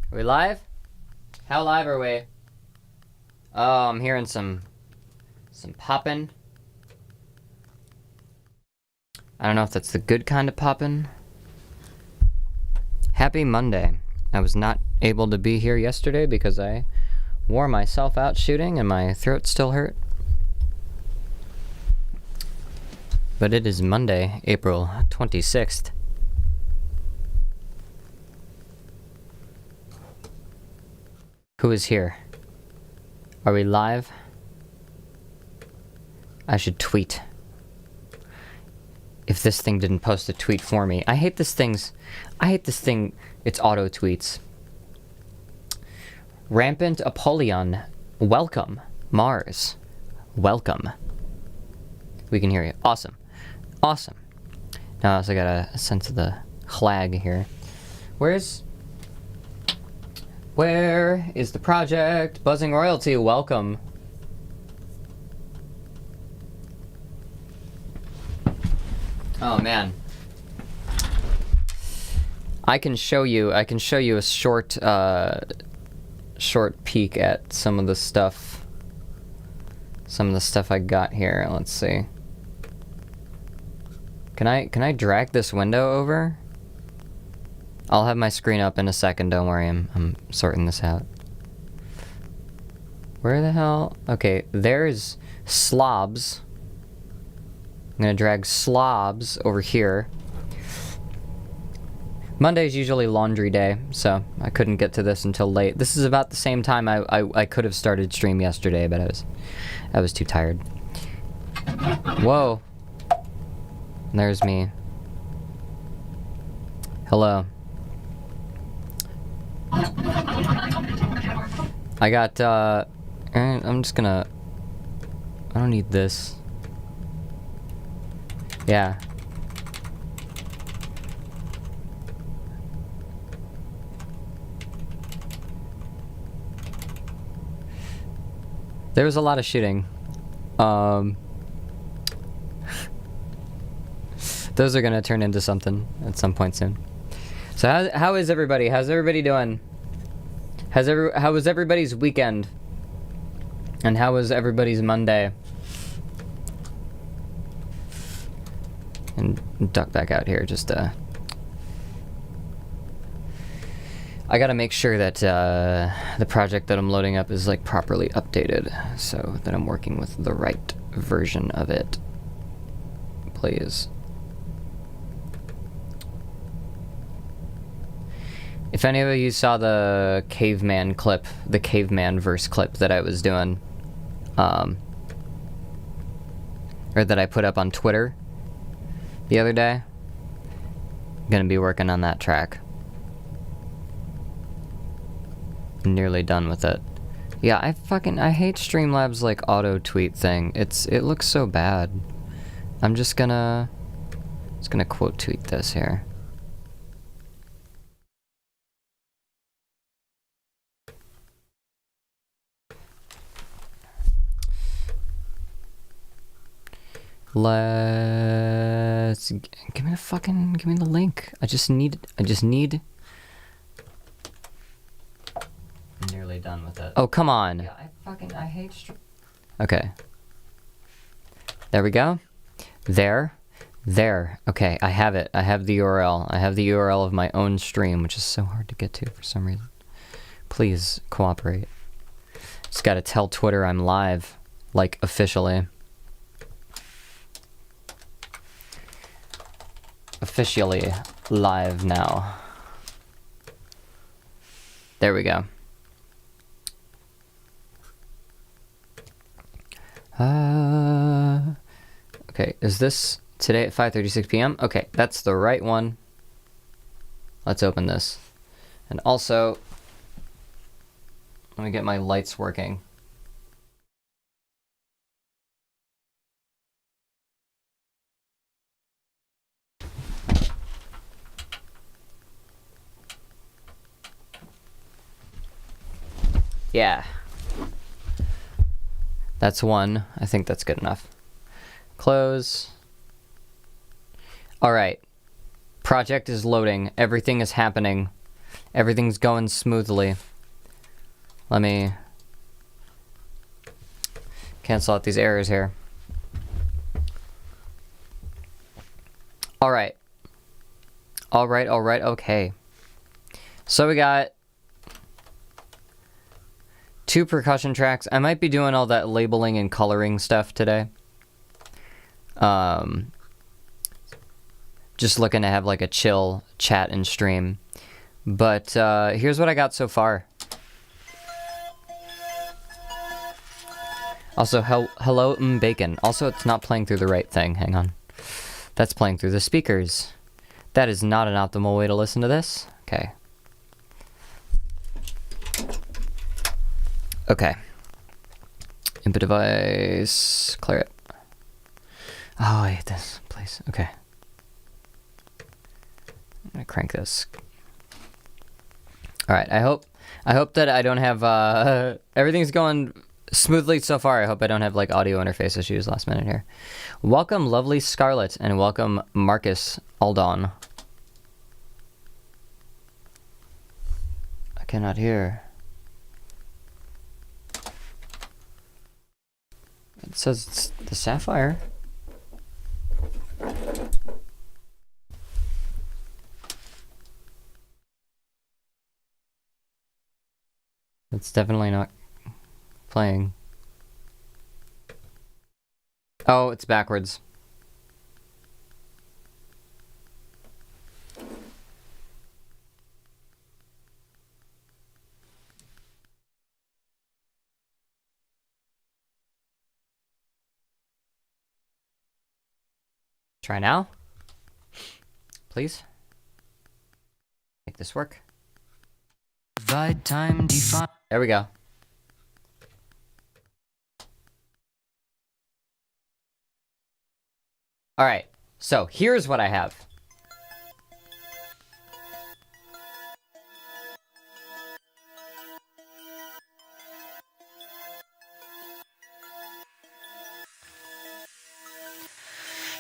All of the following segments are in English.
Are we live? How live are we? Oh, I'm hearing some poppin'. I don't know if that's the good kind of poppin'. Happy Monday. I was not able to be here yesterday because I wore myself out shooting and my throat still hurt. But it is Monday, April 26th. Who is here? Are we live? I should tweet. If this thing didn't post a tweet for me. I hate this thing. It's auto tweets. Rampant Apollyon. Welcome. Mars. Welcome. We can hear you. Awesome. Awesome. Now I also got a sense of the flag here. Where is the project? Buzzing Royalty, welcome. Oh man. I can show you a short peek at some of the stuff I got here. Let's see. Can I drag this window over? I'll have my screen up in a second, don't worry, I'm sorting this out. Where the hell? Okay, there's slobs. I'm gonna drag slobs over here. Monday's usually laundry day, so I couldn't get to this until late. This is about the same time I could have started stream yesterday, but I was too tired. Whoa. There's me. Hello. I got, I'm just gonna... I don't need this. Yeah. There was a lot of shooting. Those are gonna turn into something at some point soon. So how is everybody? How's everybody doing? How was everybody's weekend? And how was everybody's Monday? And duck back out here, just I gotta make sure that the project that I'm loading up is like properly updated so that I'm working with the right version of it. Please. If any of you saw the caveman clip, the caveman verse clip that I was doing, or that I put up on Twitter the other day, I'm gonna be working on that track. I'm nearly done with it. Yeah, I hate Streamlabs like auto tweet thing. It looks so bad. I'm just gonna quote tweet this here. Let's give me the link. I just need. I'm nearly done with it. Oh, come on. Yeah, I hate Okay. There we go. There. Okay, I have it. I have the URL. I have the URL of my own stream, which is so hard to get to for some reason. Please cooperate. Just gotta tell Twitter I'm live, like officially. Officially live now. There we go. Okay, is this today at 5:36 p.m.? Okay, that's the right one. Let's open this. And also, let me get my lights working. Yeah. That's one. I think that's good enough. Close. All right. Project is loading. Everything is happening. Everything's going smoothly. Let me cancel out these errors here. Alright. Alright, okay. So we got 2 percussion tracks. I might be doing all that labeling and coloring stuff today. Just looking to have like a chill chat and stream. But here's what I got so far. Also, hello Bacon. Also, it's not playing through the right thing. Hang on. That's playing through the speakers. That is not an optimal way to listen to this. Okay. Okay. Input device. Clear it. Oh, I hate this place. Okay. I'm gonna crank this. Alright, I hope that I don't have everything's going smoothly so far. I hope I don't have like audio interface issues last minute here. Welcome lovely Scarlet and welcome Marcus Aldon. I cannot hear. It says it's the Sapphire. It's definitely not playing. Oh, it's backwards. Try now. Please. Make this work. Divide time, define. There we go. All right. So here's what I have.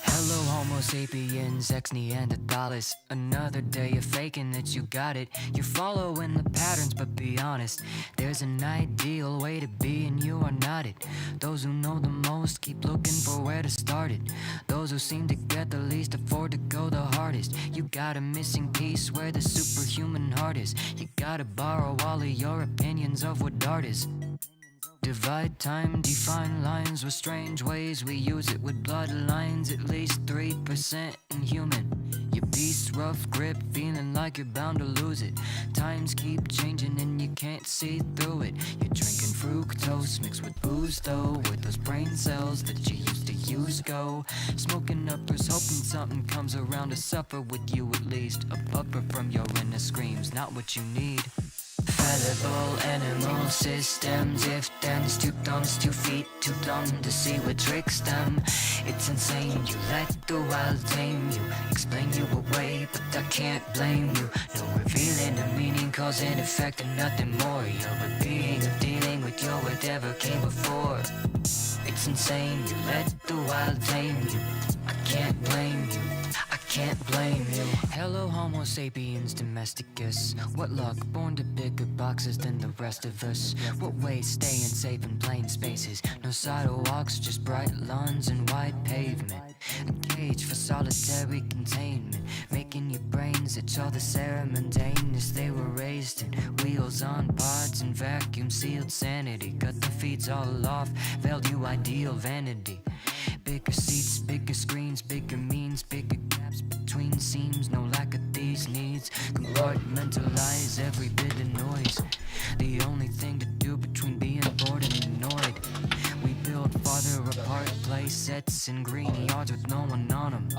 Hello, Homo sapiens, ex Neanderthalis. Another day of faking that you got it. You're following the patterns, but be honest. There's an ideal way to be, and you are not it. Those who know the most keep looking for where to start it. Those who seem to get the least afford to go the hardest. You got a missing piece where the superhuman heart is. You gotta borrow all of your opinions of what art is. Divide time, define lines with strange ways. We use it with bloodlines, at least 3% inhuman. Your beast, rough grip, feeling like you're bound to lose it. Times keep changing and you can't see through it. You're drinking fructose mixed with booze though. With those brain cells that you used to use go. Smoking uppers, hoping something comes around to suffer with you at least. A buffer from your inner screams, not what you need. Fallible animal systems, if thens, 2 thumbs, 2 feet, too dumb to see what tricks them. It's insane, you let the wild tame you, explain you away, but I can't blame you. No revealing the meaning, cause in effect and nothing more. You're a being of dealing with your whatever came before. It's insane, you let the wild tame you, I can't blame you. Can't blame you. Hello, Homo sapiens domesticus. What luck, born to bigger boxes than the rest of us. What ways staying safe in plain spaces. No sidewalks, just bright lawns and wide pavement. A cage for solitary containment. Making your brains itch all the ceremondaneous they were raised in. Wheels on pods and vacuum sealed sanity. Cut the feeds all off, veiled you ideal vanity. Bigger seats, bigger screens, bigger means, bigger gaps between seams. No lack of these needs. Compartmentalize every bit of noise. The only thing to do between being bored and annoyed. We build farther apart play sets in green yards with no one on them.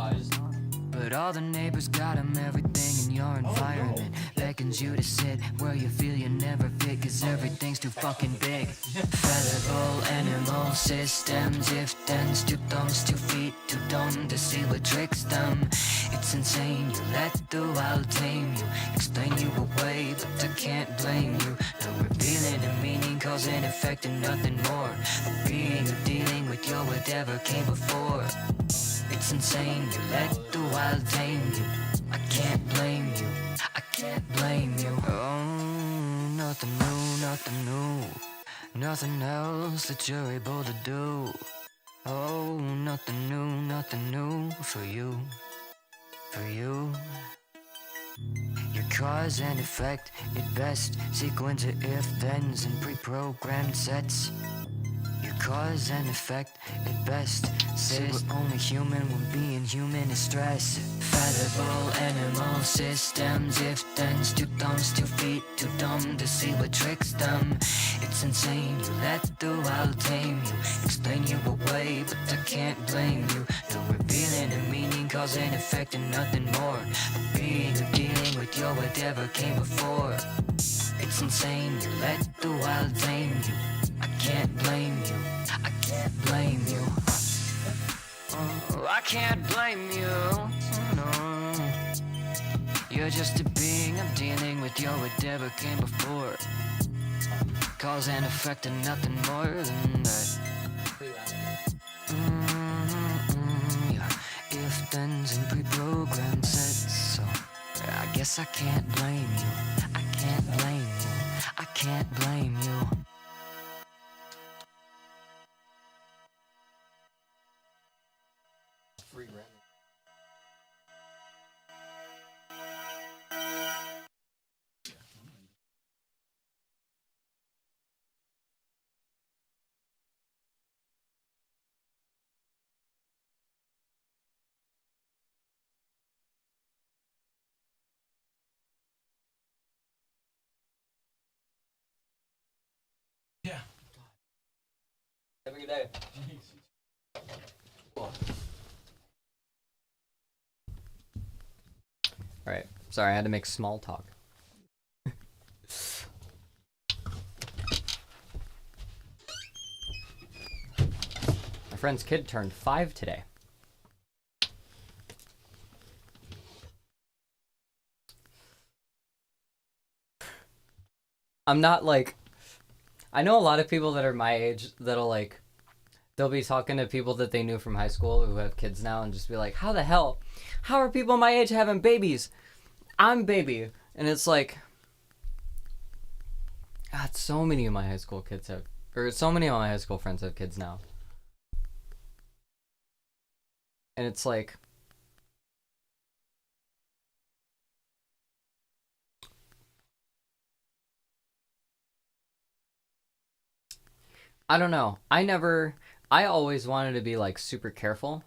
But all the neighbors got them, everything in your environment beckons you to sit where you feel you never fit, cause everything's too fucking big. Fallible animal systems, if thens, 2 thumbs, 2 feet, too dumb to see what tricks them. It's insane, you let the wild tame you, explain you away, but I can't blame you. No revealing the meaning, cause in effect and nothing more. A being of dealing with your whatever came before. It's insane, you let the wild tame you, I can't blame you, I can't blame you. Oh, nothing new, nothing new. Nothing else that you're able to do. Oh, nothing new for you. For you. Your cause and effect at best. Sequence of if-thens and pre-programmed sets. Your cause and effect at best. Say we're only human when being human is stress. Fallible animal systems, if-thens, 2 thumbs, 2 feet, too dumb to see what tricks them. It's insane, you let the wild tame you. Explain you away, but I can't blame you. No revealing a meaning, cause and effect and nothing more. Being or dealing with your whatever came before. It's insane, you let the wild tame you. I can't blame you, I can't blame you. Oh, I can't blame you, no. You're just a being, I'm dealing with your whatever came before. Cause and effect and nothing more than that. Yeah. If-thens and pre-programmed sets. So I guess I can't blame you, I can't blame you, I can't blame you. Free rent. Yeah. Have a good day. Alright, sorry, I had to make small talk. My friend's kid turned 5 today. I'm not like... I know a lot of people that are my age that'll like... They'll be talking to people that they knew from high school who have kids now and just be like, how the hell? How are people my age having babies? I'm baby. And it's like... God, so many of my high school kids have... Or so many of my high school friends have kids now. And it's like... I don't know. I always wanted to be like super careful.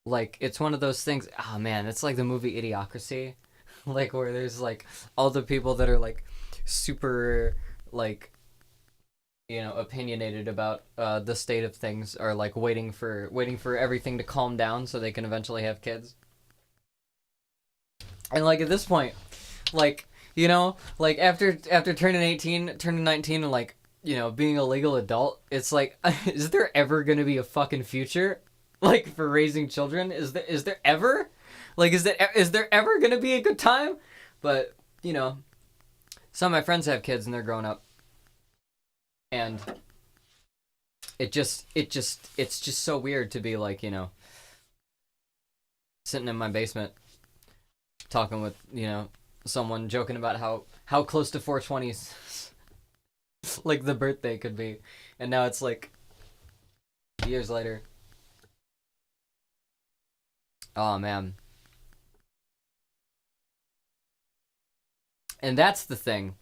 Like, it's one of those things, oh man, it's like the movie Idiocracy. Like, where there's like all the people that are like super, like, you know, opinionated about the state of things, are like waiting for everything to calm down so they can eventually have kids. And like at this point, like, you know, like after turning 18, turning 19, and like, you know, being a legal adult, it's like, is there ever gonna be a fucking future, like, for raising children? Is there ever, like, is there ever gonna be a good time? But you know, some of my friends have kids and they're growing up, and it's just so weird to be like, you know, sitting in my basement talking with, you know, someone joking about how close to 420s like the birthday could be, and now it's like years later. Oh man. And that's the thing,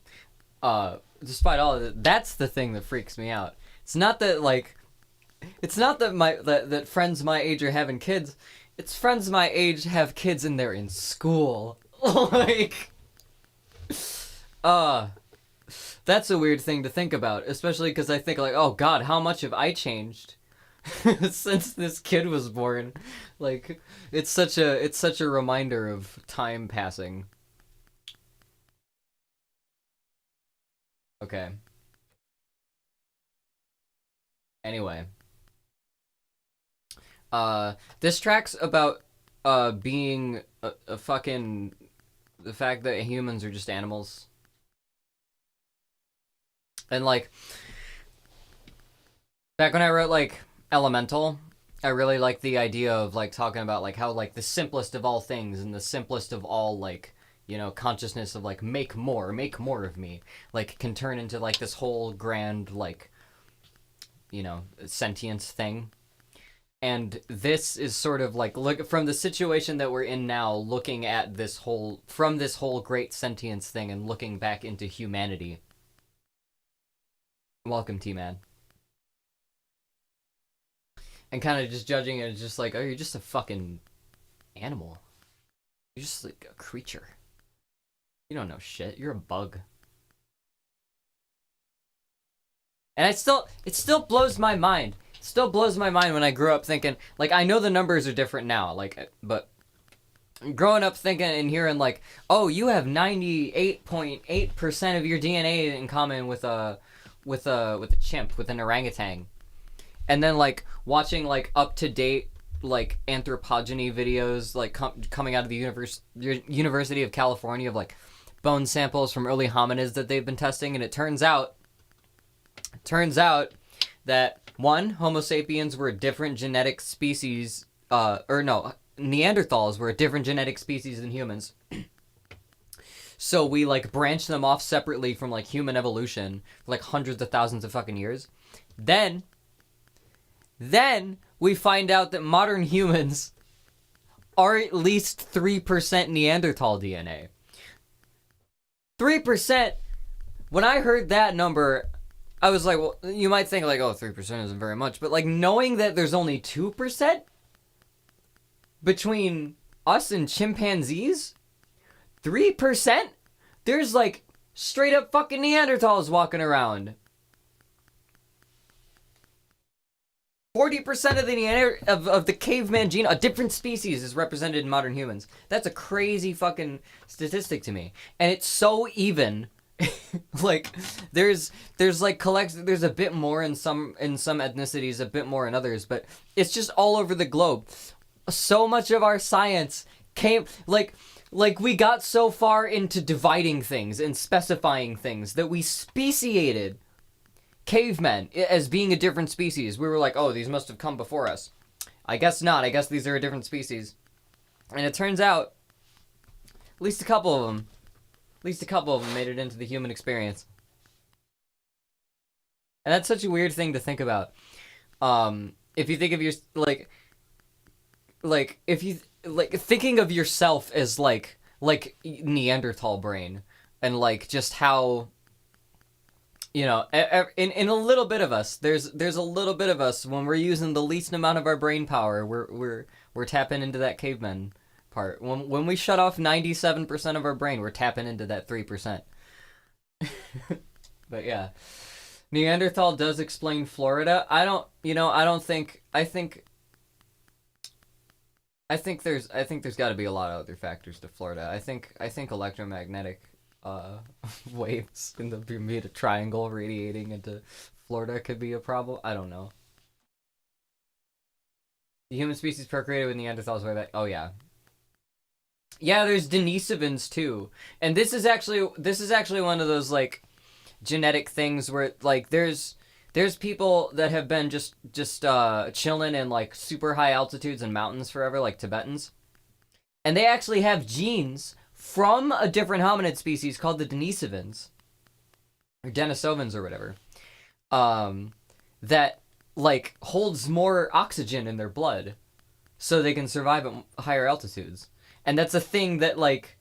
despite all of it, that's the thing that freaks me out. It's not that like, it's not that that friends my age are having kids. It's friends my age have kids and they're in school. Like, that's a weird thing to think about, especially because I think like, oh god, how much have I changed since this kid was born? Like, it's such a reminder of time passing. Okay. Anyway. This track's about being a fucking, the fact that humans are just animals. And like, back when I wrote like Elemental, I really liked the idea of like talking about like how like the simplest of all things and the simplest of all like you know, consciousness of like make more of me, like can turn into like this whole grand like, you know, sentience thing. And this is sort of like, look from the situation that we're in now, looking at this whole great sentience thing and looking back into humanity. Welcome, T-Man. And kind of just judging it as just like, oh, you're just a fucking animal. You're just like a creature. You don't know shit. You're a bug. And it still blows my mind. It still blows my mind when I grew up thinking, like, I know the numbers are different now, like, but growing up thinking and hearing like, oh, you have 98.8% of your DNA in common with a chimp, with an orangutan. And then like watching like up to date like anthropogeny videos like coming out of the University of California of like bone samples from early hominids that they've been testing, and it turns out that one, Homo sapiens were a different genetic species, Neanderthals were a different genetic species than humans. So we like branched them off separately from like human evolution for like hundreds of thousands of fucking years. Then we find out that modern humans are at least 3% Neanderthal DNA. 3%. When I heard that number, I was like, well, you might think like, oh, 3% isn't very much. But like knowing that there's only 2% between us and chimpanzees, 3%? There's like straight up fucking Neanderthals walking around. 40% of the of the caveman gene, a different species, is represented in modern humans. That's a crazy fucking statistic to me, and it's so even. Like, there's like there's a bit more in some ethnicities, a bit more in others, but it's just all over the globe. So much of our science came like we got so far into dividing things and specifying things that we speciated cavemen as being a different species. We were like, oh, these must have come before us. I guess not. I guess these are a different species. And it turns out at least a couple of them made it into the human experience. And that's such a weird thing to think about. If you think of your if you thinking of yourself as like Neanderthal brain, and like just how, you know, in a little bit of us, there's a little bit of us when we're using the least amount of our brain power, we're tapping into that caveman part. When we shut off 97% of our brain, we're tapping into that 3%. But yeah, Neanderthal does explain Florida. I think there's got to be a lot of other factors to Florida. I think electromagnetic waves in the Bermuda Triangle radiating into Florida could be a problem. I don't know. The human species procreated with Neanderthals way back. Oh yeah. Yeah, there's Denisovans too. And this is actually one of those like genetic things where like there's people that have been just chilling in like super high altitudes and mountains forever, like Tibetans. And they actually have genes from a different hominid species called the Denisovans, or Denisovans or whatever, that like holds more oxygen in their blood so they can survive at higher altitudes. And that's a thing that like,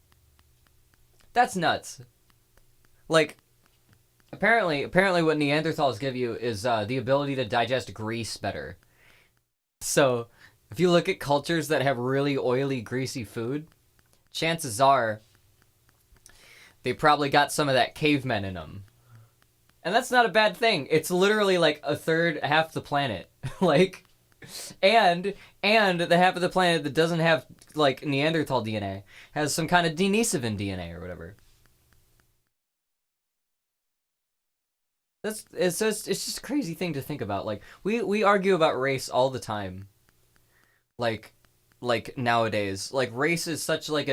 that's nuts. Like, apparently what Neanderthals give you is the ability to digest grease better. So if you look at cultures that have really oily, greasy food, chances are they probably got some of that cavemen in them. And that's not a bad thing. It's literally like a third, half the planet. Like, and the half of the planet that doesn't have like Neanderthal DNA has some kind of Denisovan DNA or whatever. It's just a crazy thing to think about. Like we argue about race all the time. Like nowadays, like race is such like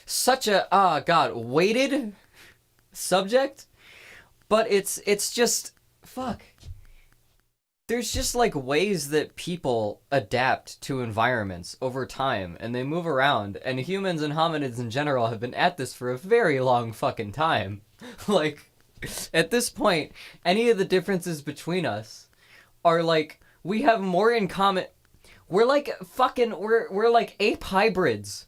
such a weighted subject, but it's just fuck. there's just like ways that people adapt to environments over time and they move around, and humans and hominids in general have been at this for a very long fucking time. Like, at this point, any of the differences between us are like, we have more in common. We're like fucking, we're like ape hybrids.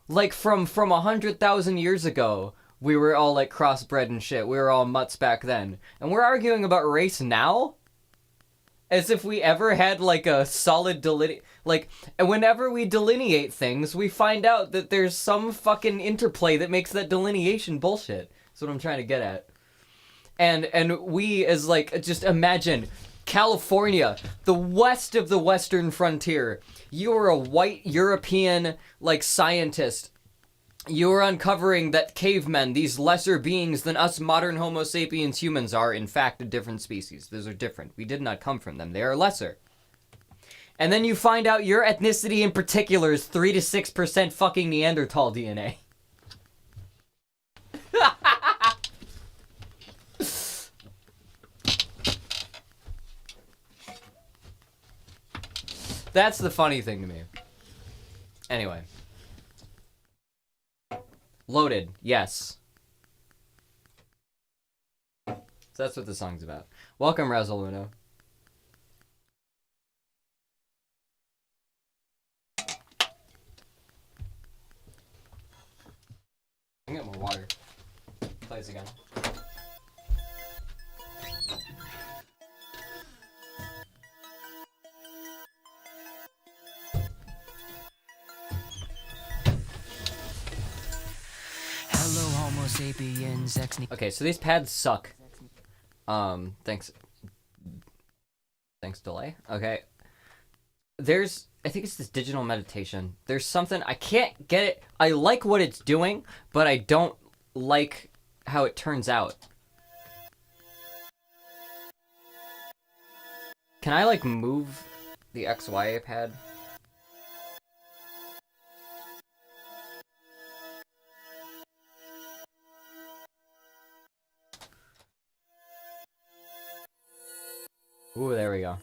Like from 100,000 years ago, we were all like crossbred and shit. We were all mutts back then. And we're arguing about race now? As if we ever had like a solid like, and whenever we delineate things, we find out that there's some fucking interplay that makes that delineation bullshit. That's what I'm trying to get at. And we as like, just imagine California, the west of the western frontier. You were a white European like scientist. You were uncovering that cavemen, these lesser beings than us modern Homo sapiens humans, are in fact a different species. Those are different. We did not come from them. They are lesser. And then you find out your ethnicity in particular is 3 to 6% fucking Neanderthal DNA. That's the funny thing to me. Anyway. Loaded, yes. So that's what the song's about. Welcome, Razaluno. I can get more water. Play this again. Sapiens Okay, so these pads suck. Thanks delay. Okay. I think it's this digital meditation. There's something, I can't get it. I like what it's doing, but I don't like how it turns out. Can I like move the XY pad? Ooh, there we go.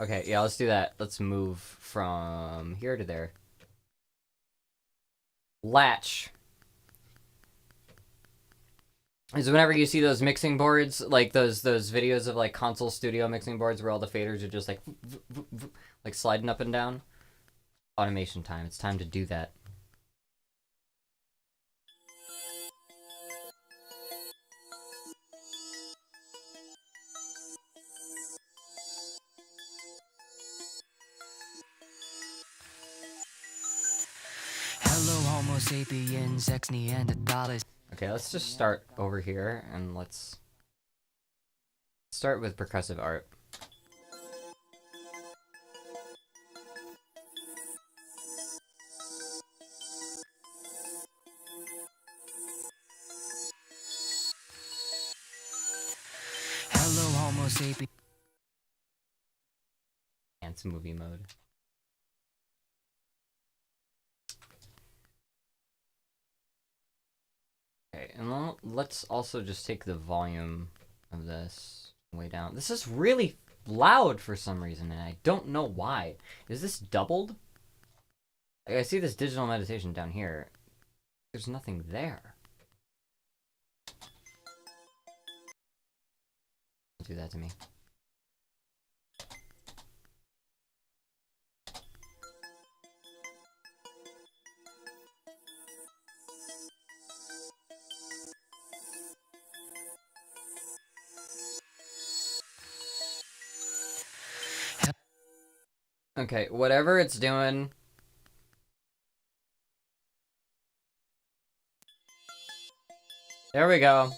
Okay, yeah, let's do that. Let's move from here to there. Latch. Is whenever you see those mixing boards, like those videos of like console studio mixing boards where all the faders are just like sliding up and down. Automation time. It's time to do that. Homo sapiens, ex Neanderthalis. Okay, let's just start over here and let's start with percussive art. Hello, Homo sapiens. Dance movie mode. Okay, and let's also just take the volume of this way down. This is really loud for some reason, and I don't know why. Is this doubled? Like, I see this digital meditation down here. There's nothing there. Don't do that to me. Okay, whatever it's doing. There we go.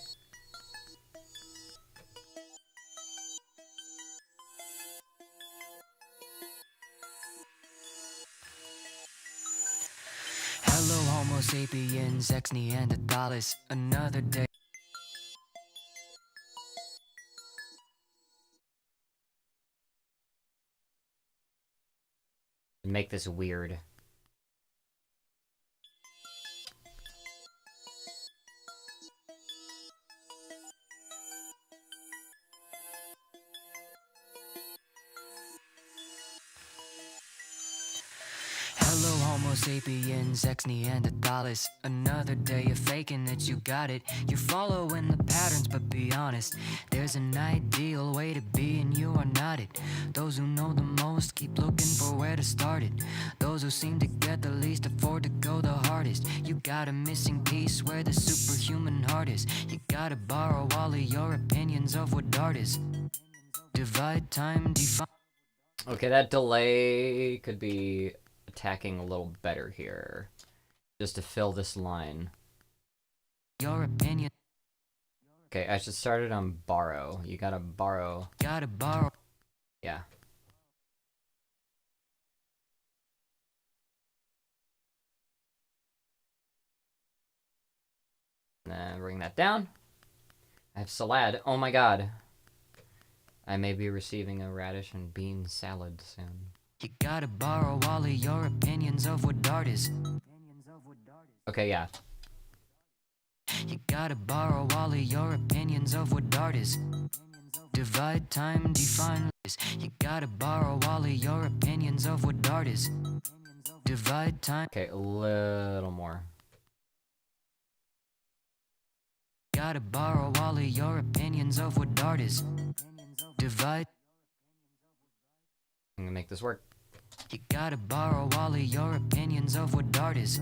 Hello, Homo sapiens, ex Neanderthalis, another day. Make this weird. Homo sapiens, ex Neanderthalis. Another day of faking that you got it. You're following the patterns, but be honest. There's an ideal way to be, and you are not it. Those who know the most keep looking for where to start it. Those who seem to get the least afford to go the hardest. You got a missing piece where the superhuman heart is. You gotta borrow all of your opinions of what art is. Divide time, define. Okay, that delay could be attacking a little better here. Just to fill this line. Your opinion. Okay, I should start it on borrow. You gotta borrow. Gotta borrow. Yeah. Then bring that down. I have salad. Oh my god. I may be receiving a radish and bean salad soon. You gotta borrow all of your opinions of what art is. Okay, yeah. You gotta borrow all of your opinions of what art is. Divide time, define this. You gotta borrow all of your opinions of what art is. Divide time. Okay, a little more. Gotta borrow all of your opinions of what art is. Divide. I'm gonna make this work. You gotta borrow all of your opinions of what art is.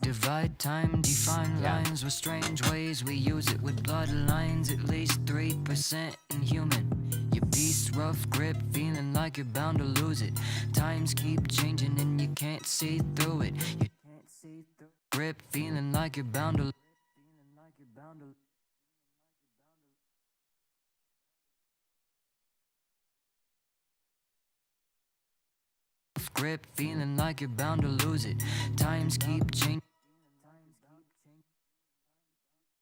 Divide time, define lines with strange ways we use it. With bloodlines, at least 3% inhuman. Your beast, rough grip, feeling like you're bound to lose it. Times keep changing and you can't see through it. You grip, feeling like you're bound to. Grip, feeling like you're bound to lose it. Times keep changing.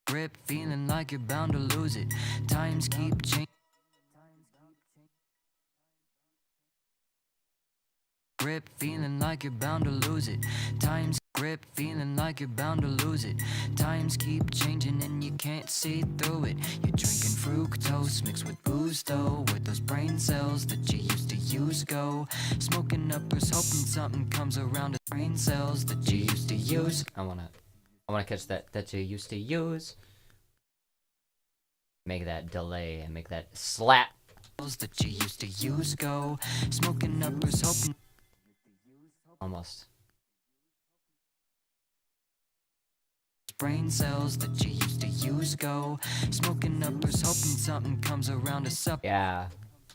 Grip, feeling like you're bound to lose it. Times keep changing. Grip, feeling like you're bound to lose it. Times grip, feeling like you're bound to lose it. Times keep changing and you can't see through it. You're drinking fructose mixed with booze though, with those brain cells that you used to use go. Smoking uppers, hoping something comes around the brain cells that you used to use. I wanna catch that you used to use. Make that delay and make that slap. That you used to use go. Smoking uppers, hoping. Almost. Brain cells that you used to use go. Smoking uppers, hoping something comes around to sup. Yeah.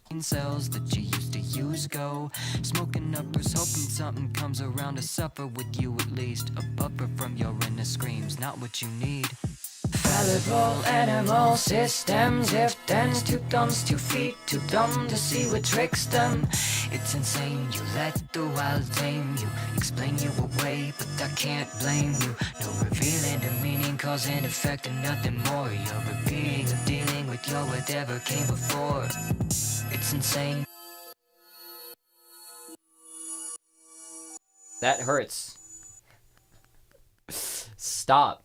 Brain cells that you used to use go. Smoking uppers, hoping something comes around to supper with you at least. A buffer from your inner screams, not what you need. Fallible animal systems, if thens, 2 thumbs, 2 feet, too dumb to see what tricks them. It's insane, you let the wild tame you, explain you away, but I can't blame you. No revealing the meaning, cause and effect and nothing more. You're repeating or dealing with your whatever came before. It's insane. That hurts. Stop.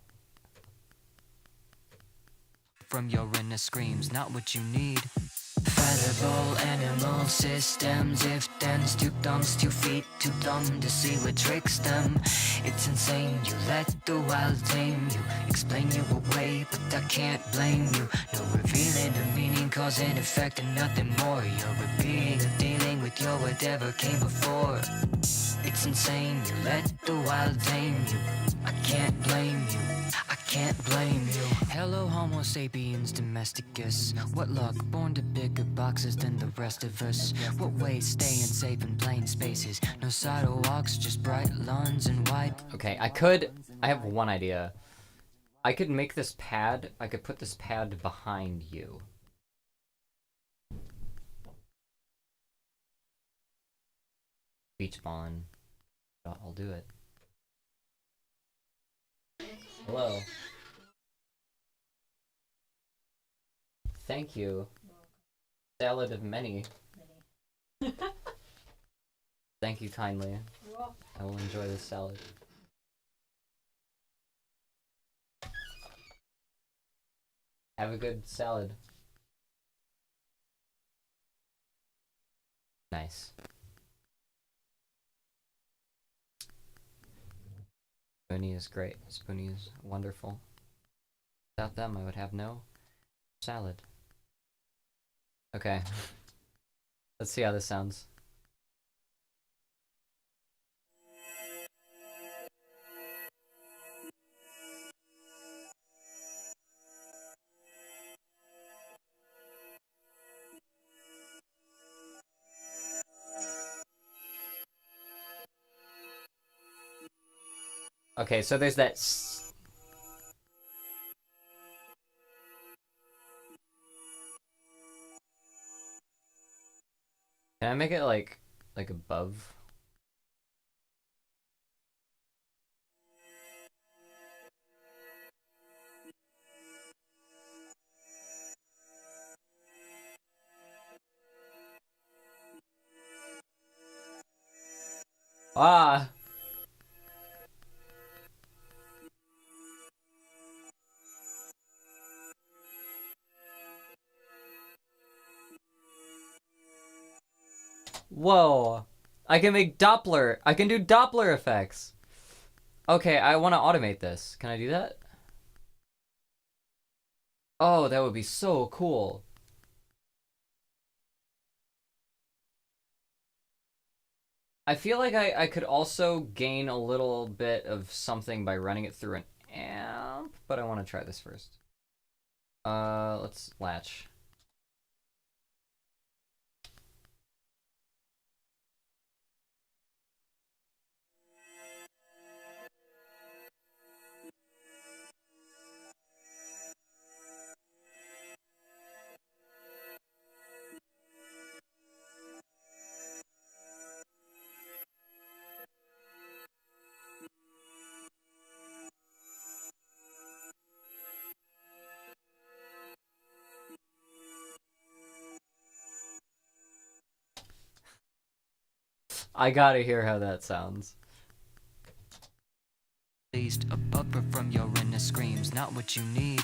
From your inner screams, not what you need. Fallible animal systems, if thens, 2 thumbs, 2 feet, too dumb to see what tricks them. It's insane, you let the wild tame you, explain you away, but I can't blame you. No revealing the meaning, cause and effect and nothing more. You're repeating or dealing with your whatever came before. It's insane, you let the wild tame you. I can't blame you. I can't blame you. Hello, Homo sapiens domesticus. What luck, born to bigger boxes than the rest of us. What ways staying safe in plain spaces. No sidewalks, just bright lawns and wide. Okay, I have one idea. I could make this pad, I could put this pad behind you. Beach ballin'. I'll do it. Hello. Thank you. Salad of many. Thank you kindly. I will enjoy this salad. Have a good salad. Nice. Spoonie is great. Spoonie is wonderful. Without them, I would have no salad. Okay. Let's see how this sounds. Okay, so there's that. Can I make it like above? Ah. Whoa. I can make Doppler. I can do Doppler effects. Okay, I want to automate this. Can I do that? Oh, that would be so cool. I feel like I could also gain a little bit of something by running it through an amp, but I want to try this first. Let's latch. I gotta hear how that sounds. A buffer from your inner screams, not what you need.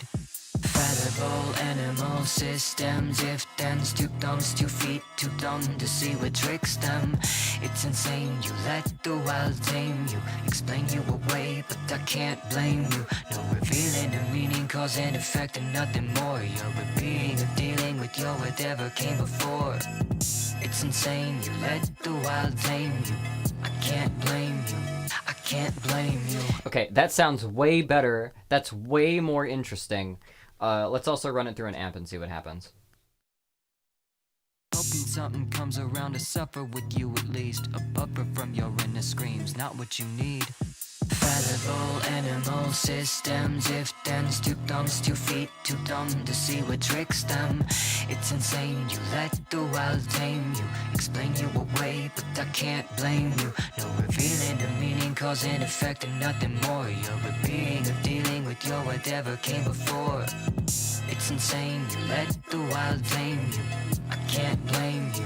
Fallible animal systems, if thens, two thumbs, 2 feet, too dumb to see what tricks them. It's insane, you let the wild tame you, explain you away, but I can't blame you. No revealing the meaning, cause and effect and nothing more. You're a being of dealing with your whatever came before. It's insane, you let the wild tame you, I can't blame you, I can't blame you. Okay, that sounds way better. That's way more interesting. Let's also run it through an amp and see what happens. Hoping something comes around to suffer with you at least. A buffer from your inner screams, not what you need. Fallible animal systems, if thens, 2 thumbs, 2 feet, too dumb to see what tricks them. It's insane, you let the wild tame you, explain you away, but I can't blame you. No revealing the meaning, cause and effect and nothing more. You're a being of dealing with your whatever came before. It's insane, you let the wild tame you, I can't blame you,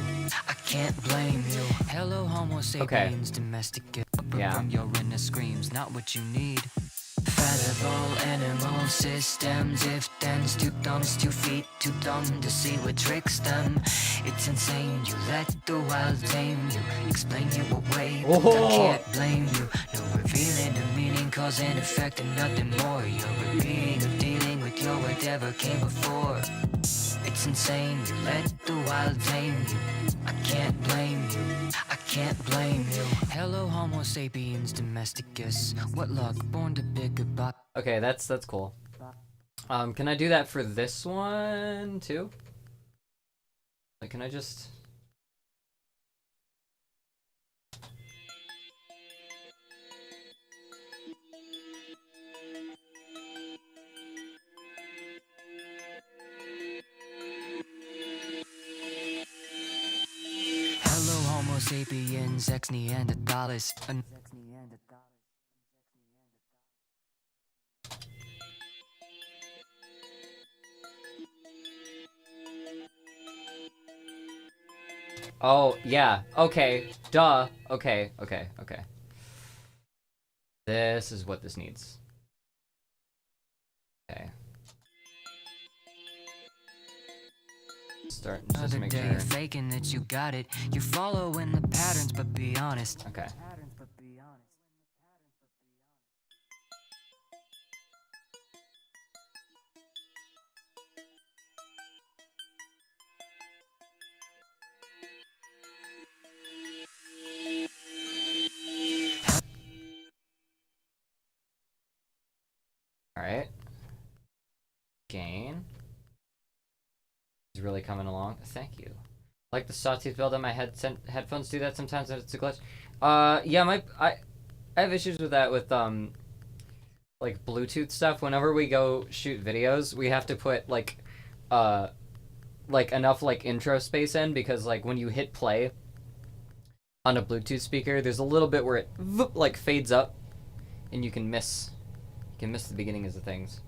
I can't blame you. Hello homo sapiens, domestic from your inner screams, not what you need. Fallible animal systems, if thens, 2 thumbs, 2 feet, too dumb to see what tricks them. It's insane, you let the wild tame you, explain you away, but I can't blame you. No revealing the meaning, cause and effect and nothing more. You're a being of dealing with your whatever came before. It's insane, you let the wild tame you, I can't blame you, I can't blame you. Hello homo sapiens domesticus, what luck, born to pick a bot. Okay, that's cool. Can I do that for this one too? Like, can I just... Hello homo sapiens, ex Neanderthalis. Oh, yeah. Okay. Duh. Okay. This is what this needs. Okay. Start just Other make day, sure. faking that you got it. You're following the patterns, but be honest. Okay. Gain is really coming along. Thank you. Like the sawtooth build on my headphones do that sometimes, and it's a glitch. Yeah, I have issues with that with like Bluetooth stuff. Whenever we go shoot videos, we have to put like enough like intro space in, because like when you hit play on a Bluetooth speaker, there's a little bit where it like fades up, and you can miss the beginning of the things.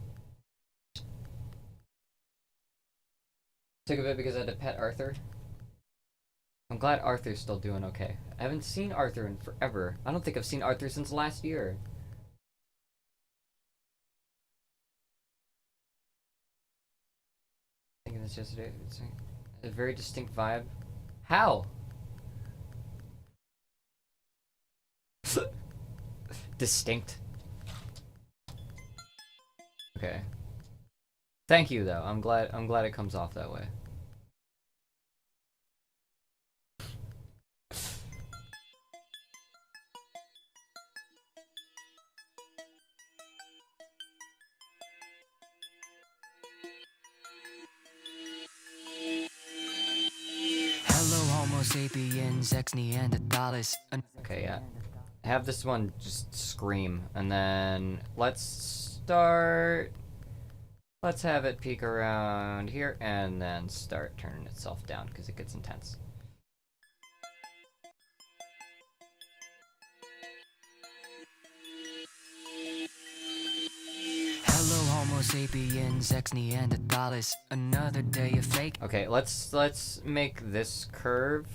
Took a bit because I had to pet Arthur. I'm glad Arthur's still doing okay. I haven't seen Arthur in forever. I don't think I've seen Arthur since last year. Thinking this yesterday. It's a very distinct vibe. How? Distinct. Okay. Thank you though. I'm glad it comes off that way. Sapiens, ex Neanderthalis. Okay, yeah. Have this one just scream, and then let's have it peek around here, and then start turning itself down, because it gets intense. Hello, Homo sapiens, ex Neanderthalis. Another day of fake. Okay, let's make this curve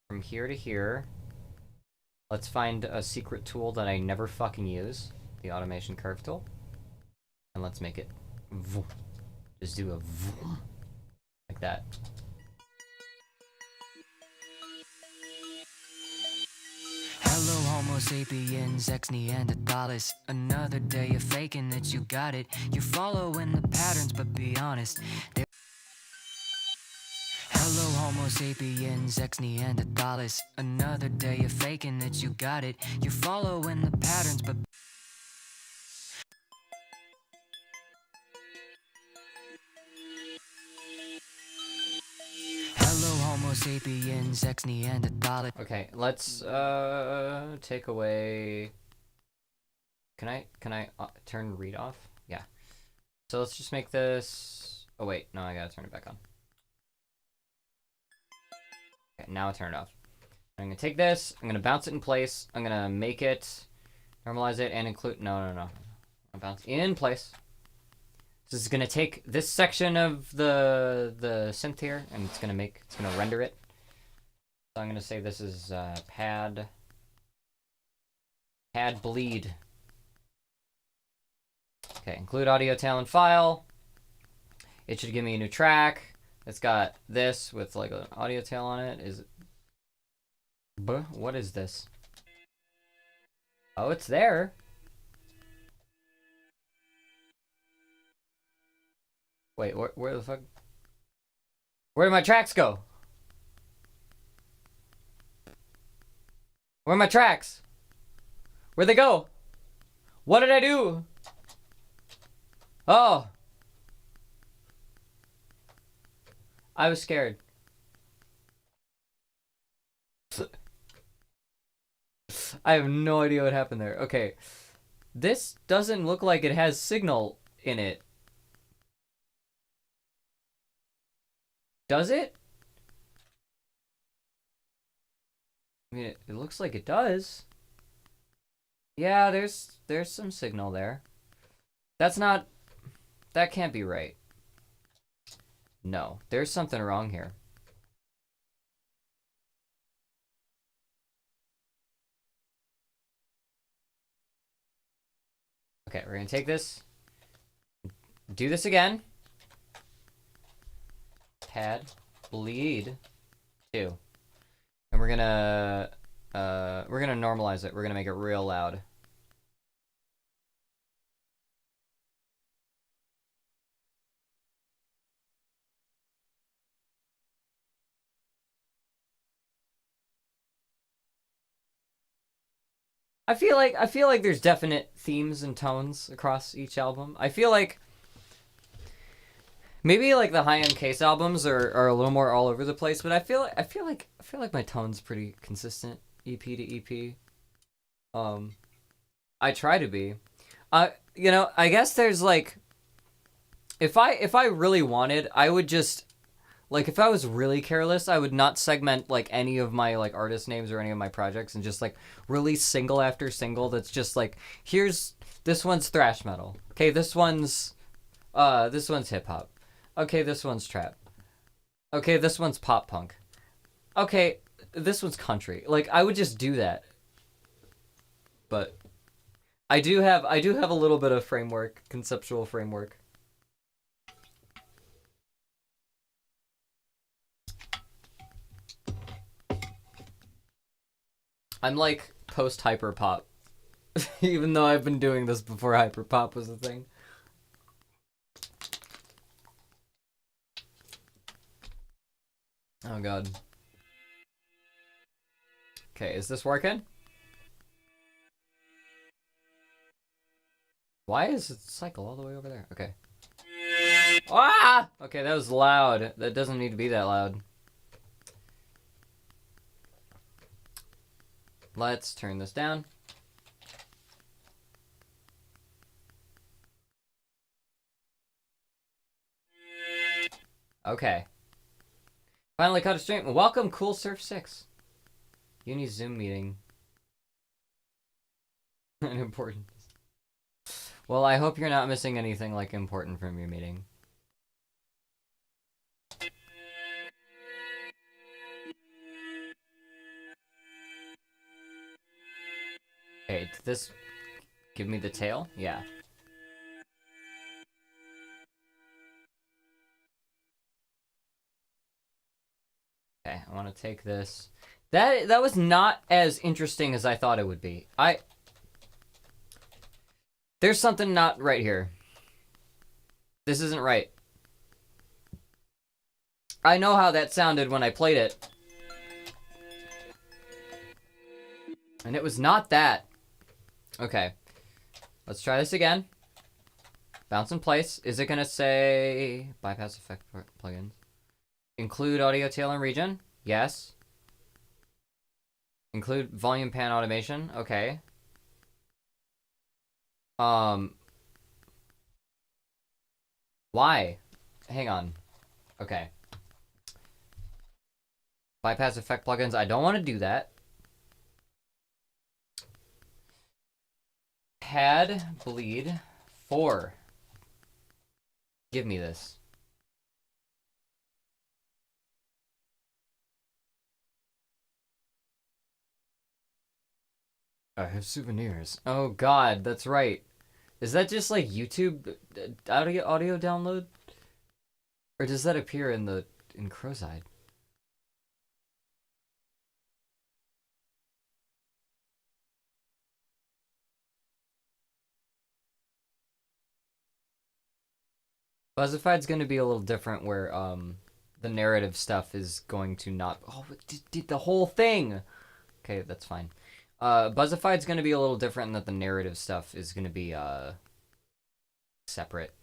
from here to here. Let's find a secret tool that I never fucking use, the automation curve tool, and let's make it vroom. Just do a vroom, like that. Hello, Homo sapiens, ex Neanderthalis. Another day of faking that you got it. You're following the patterns, but be honest. Hello, Homo sapiens, ex Neanderthalis. Another day of faking that you got it. You're following the patterns, but hello, Homo sapiens, ex Neanderthalis. Okay, let's take away. Can I turn read off? Yeah. So let's just make this. Oh wait, no, I gotta turn it back on. Okay, now I turn it off. I'm gonna take this. I'm gonna bounce it in place. I'm gonna make it, normalize it, and include. No. I'll bounce in place. This is gonna take this section of the synth here, and it's gonna render it. So I'm gonna say this is pad bleed. Okay, include audio tail and file. It should give me a new track. It's got this with like an audio tail on it. Is it? What is this? Oh, it's there. Wait, where the fuck? Where did my tracks go? Where are my tracks? Where'd they go? What did I do? Oh. I was scared. I have no idea what happened there. Okay. This doesn't look like it has signal in it. Does it? I mean, it looks like it does. Yeah, there's some signal there. That can't be right. No, there's something wrong here. Okay, we're gonna take this, do this again. Pad bleed 2. And we're gonna normalize it. We're gonna make it real loud. I feel like there's definite themes and tones across each album. I feel like Maybe like the high-end Case albums are a little more all over the place, but I feel like my tone's pretty consistent EP to EP. I try to be. I guess there's like if I really wanted, I would just like if I was really careless, I would not segment like any of my like artist names or any of my projects and just like release single after single that's just like here's this one's thrash metal. Okay, this one's hip hop. Okay, this one's trap. Okay, this one's pop punk. Okay, this one's country. Like I would just do that. But I do have a little bit of framework, conceptual framework. I'm like post hyperpop, even though I've been doing this before hyperpop was a thing. Oh god. Okay, is this working? Why is it cycle all the way over there? Okay. Ah! Okay, that was loud. That doesn't need to be that loud. Let's turn this down. Okay. Finally caught a stream. Welcome, Cool Surf 6. Uni Zoom meeting. Important. Well, I hope you're not missing anything like important from your meeting. Okay, did this give me the tail? Yeah. Okay, I want to take this. That was not as interesting as I thought it would be. There's something not right here. This isn't right. I know how that sounded when I played it. And it was not that. Okay. Let's try this again. Bounce in place. Is it gonna say bypass effect plugins? Include audio tail and region? Yes. Include volume pan automation? Okay. Why? Hang on. Okay. Bypass effect plugins. I don't want to do that. Pad bleed 4. Give me this. I have souvenirs. Oh god, that's right. Is that just like YouTube audio download? Or does that appear in Crowside? Buzzified's going to be a little different where the narrative stuff is going to not... Oh, did the whole thing! Okay, that's fine. Buzzified's going to be a little different in that the narrative stuff is going to be separate.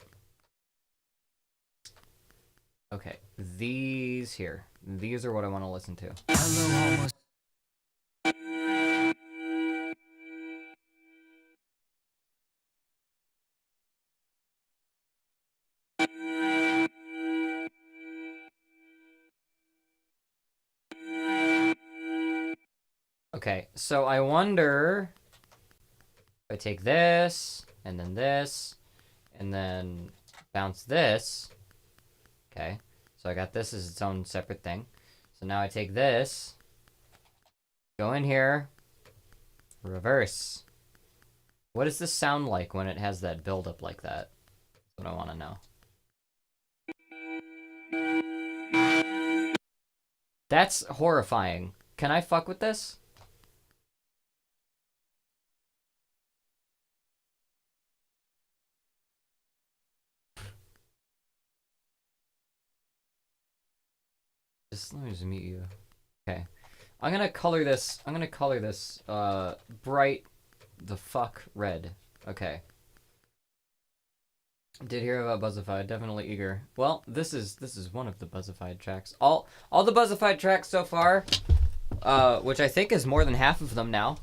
Okay, these here. These are what I want to listen to. Hello, almost. Okay, so I wonder if I take this, and then bounce this. Okay, so I got this as its own separate thing. So now I take this, go in here, reverse. What does this sound like when it has that buildup like that? That's what I want to know. That's horrifying. Can I fuck with this? Let me just mute you. Okay. I'm gonna color this bright the fuck red. Okay. Did hear about Buzzified, definitely eager. Well, this is one of the Buzzified tracks. All the Buzzified tracks so far, which I think is more than half of them now,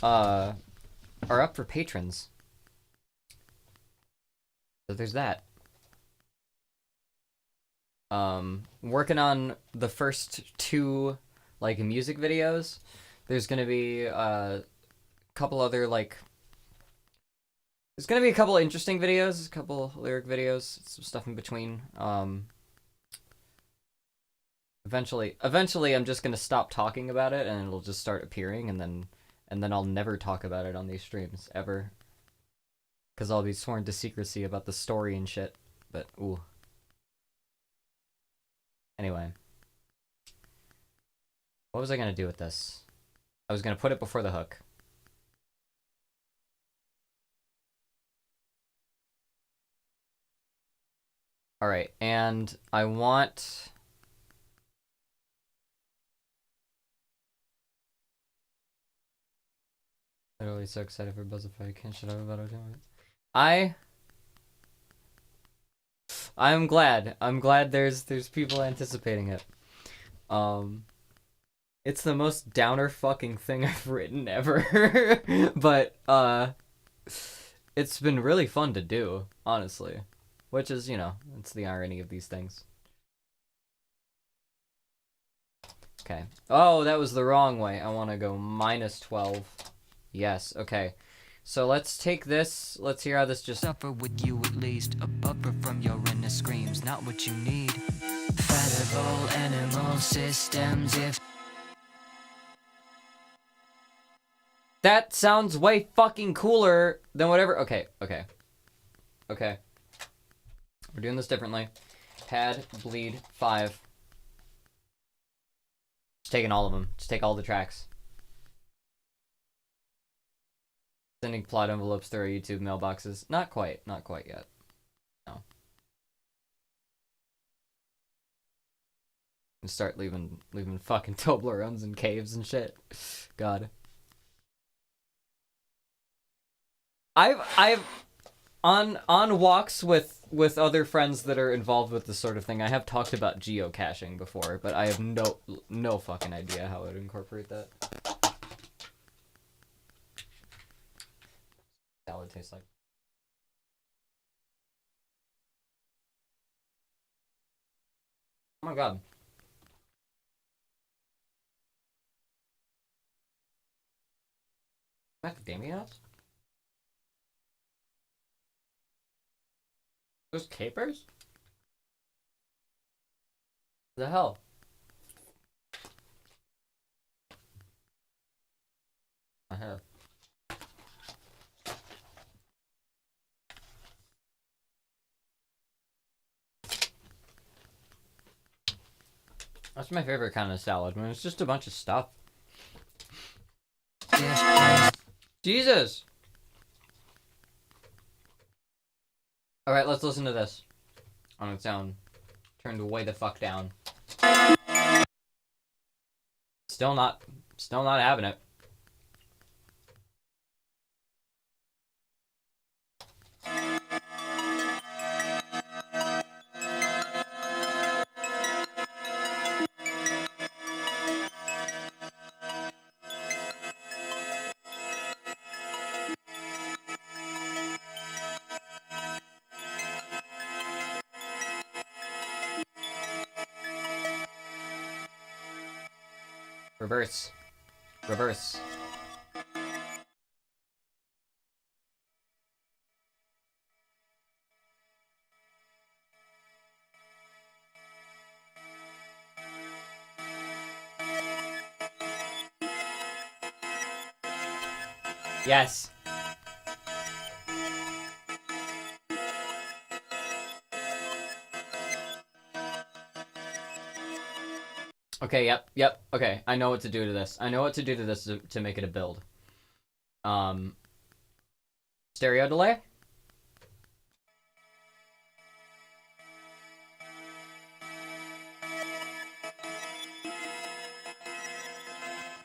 are up for patrons. So there's that. Working on the first two, like, music videos. There's gonna be a couple other, like, there's gonna be a couple interesting videos, a couple lyric videos, some stuff in between. Eventually I'm just gonna stop talking about it, and it'll just start appearing, and then I'll never talk about it on these streams ever, because I'll be sworn to secrecy about the story and shit. But ooh. Anyway, what was I gonna do with this? I was gonna put it before the hook. Alright, and I want... Literally so excited for Buzzify, I can't shut up about it. I'm glad. I'm glad there's people anticipating it. It's the most downer fucking thing I've written ever. But it's been really fun to do, honestly. Which is, you know, it's the irony of these things. Okay. Oh, that was the wrong way. I want to go -12. Yes, okay. So let's take this. Let's hear how this just... Suffer with you at least. A buffer from your inner screams, not what you need. Fallible animal systems if... That sounds way fucking cooler than whatever... Okay. We're doing this differently. Pad, bleed, 5. Just taking all of them. Just take all the tracks. Sending plot envelopes through our YouTube mailboxes. Not quite yet. No. And start leaving fucking Toblerones in caves and shit. God. I've on walks with other friends that are involved with this sort of thing, I have talked about geocaching before, but I have no fucking idea how I'd incorporate that. Salad tastes like. Oh my god. Macadamia nuts? Those capers? What the hell? I have. That's my favorite kind of salad, man. It's just a bunch of stuff. Jesus! Alright, let's listen to this. On its own. Turned way the fuck down. Still not having it. Reverse. Reverse. Yes. Okay, yep, okay. I know what to do to this. I know what to do to this to make it a build. Stereo delay?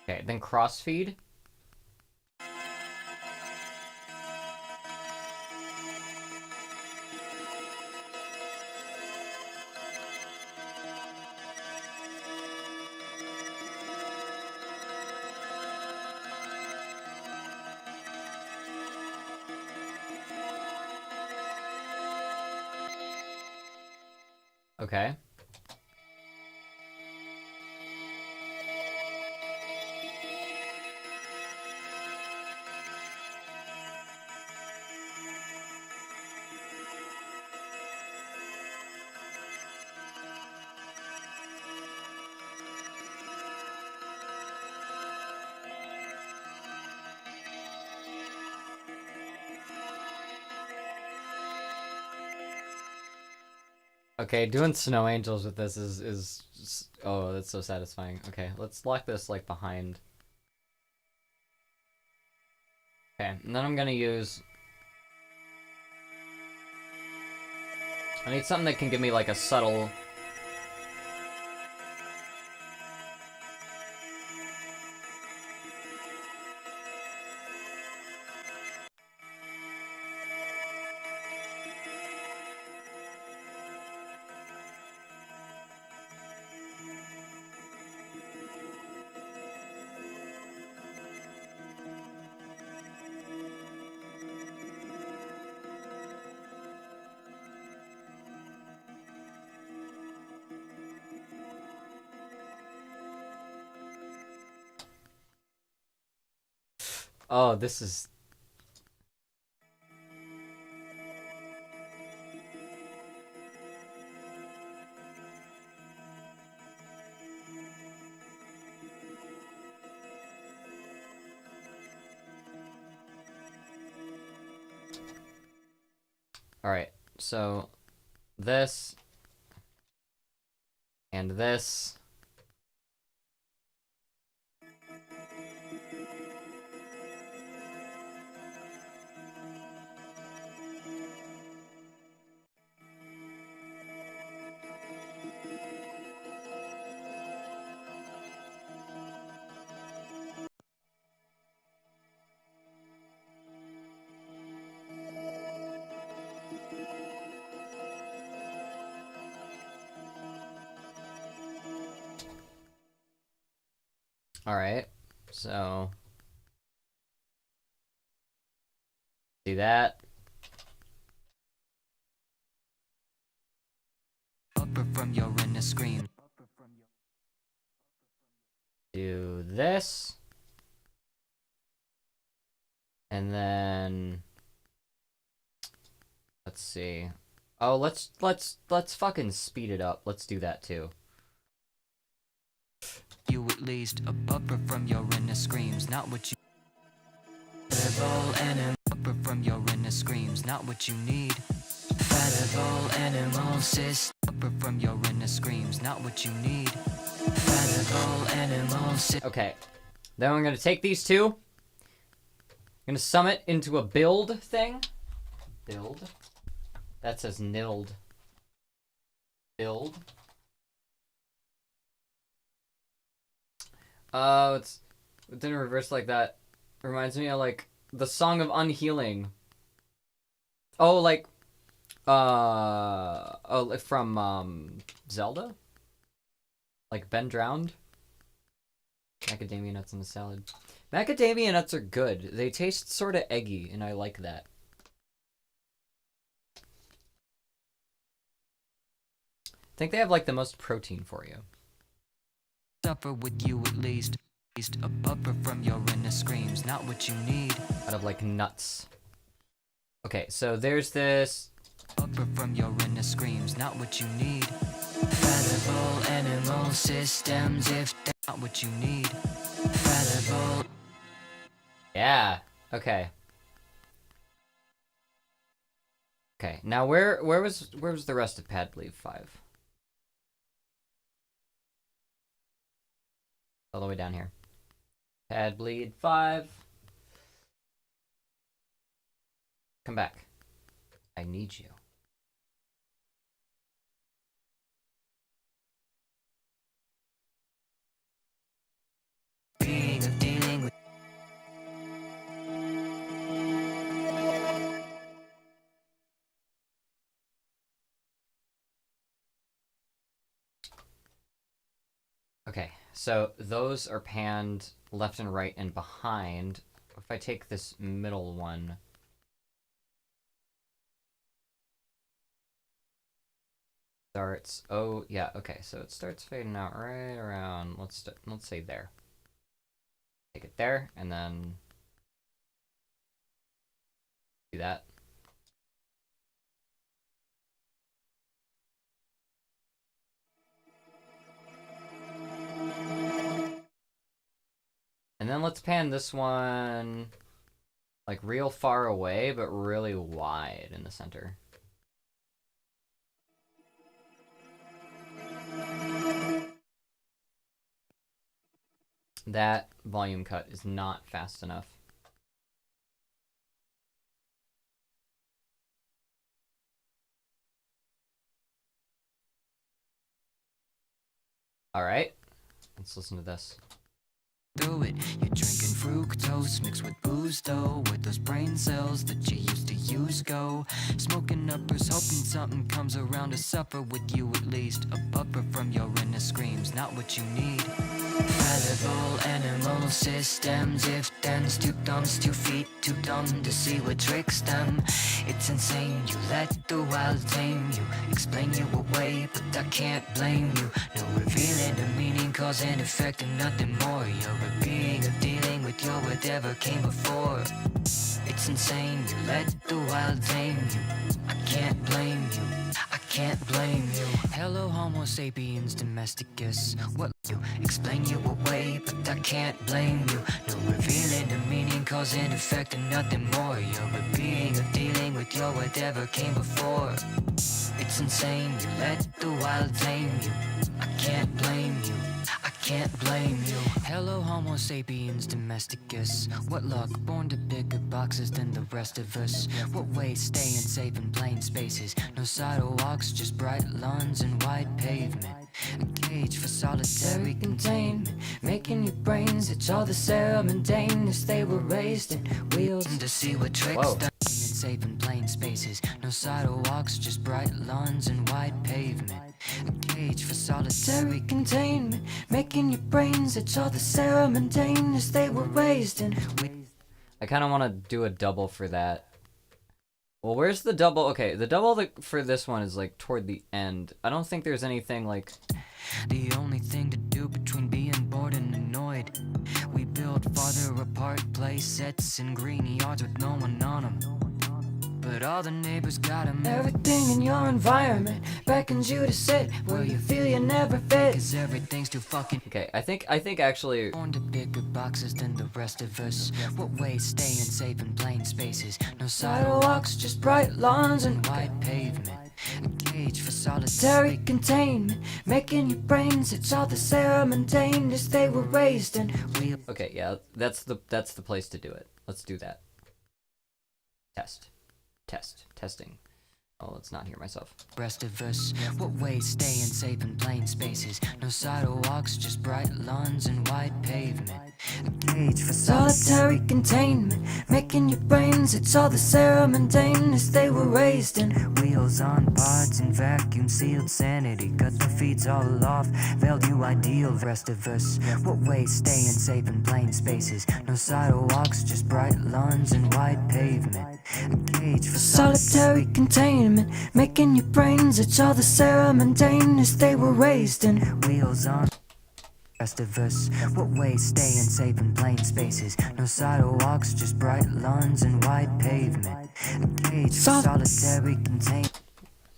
Okay, then crossfeed. Okay. Okay, doing snow angels with this is oh, that's so satisfying. Okay, let's lock this like behind. Okay, and then I'm gonna use. I need something that can give me like a subtle. Oh, this is. Alright, so this and this. Alright, so. See that? Upper from your inner scream. Do this. And then. Let's see. Oh, let's fucking speed it up. Let's do that too. You at least a upper from your inner screams, not what you. Featherball animal upper from your inner screams, not what you need. Featherball animal cyst upper from your inner screams, not what you need. Featherball animal cyst. Okay. Then I'm gonna take these two. I'm gonna sum it into a build thing. Build. That says nilled. Build. It didn't reverse like that. Reminds me of like the Song of Unhealing. Oh, like from Zelda? Like Ben Drowned? Macadamia nuts in a salad. Macadamia nuts are good. They taste sort of eggy, and I like that. I think they have like the most protein for you. Suffer with you at least. A upper from your inner screams, not what you need. Out of like nuts. Okay, so there's this. Upper from your inner screams, not what you need. Featherball animal systems, if that's not what you need. Featherball. Yeah. Okay. Okay. Now where was the rest of Pad Bleed 5? All the way down here. Pad Bleed 5. Come back. I need you. Being of dealing with. Okay, so those are panned left and right and behind. If I take this middle one. starts. Oh yeah, okay. So it starts fading out right around. Let's say there. Take it there, and then do that. And then let's pan this one like real far away, but really wide in the center. That volume cut is not fast enough. All right, let's listen to this. Do it. You're drinking fructose mixed with booze though, with those brain cells that you used to use go. Smoking uppers, hoping something comes around to suffer with you at least. A buffer from your inner screams, not what you need. Fallible animal systems, if thens, two thumbs, 2 feet, too dumb to see what tricks them. It's insane, you let the wild tame you, explain you away, but I can't blame you. No revealing the meaning, cause and effect and nothing more. You're a being of dealing with your whatever came before. It's insane, you let the wild tame you, I can't blame you, I can't blame you. Hello homo sapiens domesticus, what you explain you away, but I can't blame you. No revealing the meaning, cause and effect and nothing more. You're a being of dealing with your whatever came before. It's insane, you let the wild tame you, I can't blame you, I can't blame you. Hello homo sapiens domesticus, what luck, born to bigger boxes than the rest of us. What ways, staying safe in plain spaces, no sidewalks, just bright lawns and wide pavement. A cage for solitary containment, making your brains itch all the ceremondainous they were raised in wheels to see what tricks done. Safe in plain spaces, no sidewalks, just bright lawns and wide pavement. A cage for solitary containment, making your brains itch all the ceremondainous they were raised in. I kind of want to do a double for that. Well, where's the double? Okay, the double for this one is like toward the end. I don't think there's anything like... The only thing to do between being bored and annoyed, we build farther apart play sets in green yards with no one on them. But all the neighbors got 'em. Everything in your environment beckons you to sit where you feel you never fit. Cause everything's too fucking... Okay, I think actually... Born to bigger boxes than the rest of us. What ways, staying safe in plain spaces, no sidewalks, just bright lawns and wide pavement. A cage for solitary containment, making your brains itch all the ceremondainous they were raised in. Okay, yeah, that's the place to do it. Let's do that. Testing. Oh, let's not hear myself. Rest of us, what ways, staying safe in plain spaces, no sidewalks, just bright lawns and wide pavement. A cage for solitary containment, making your brains itch all the ceremondainous they were raised in. Wheels on pods and vacuum sealed sanity, cut the feeds all aloft, veiled you ideal. Rest of us, what ways, staying safe in plain spaces, no sidewalks, just bright lawns and wide pavement. A cage for solitary containment, making your brains itch all the ceremondainous they were raised in. Wheels on. Rest of us, what ways, staying safe in plain spaces, no sidewalks, just bright lawns and wide pavement. A cage for solitary containment.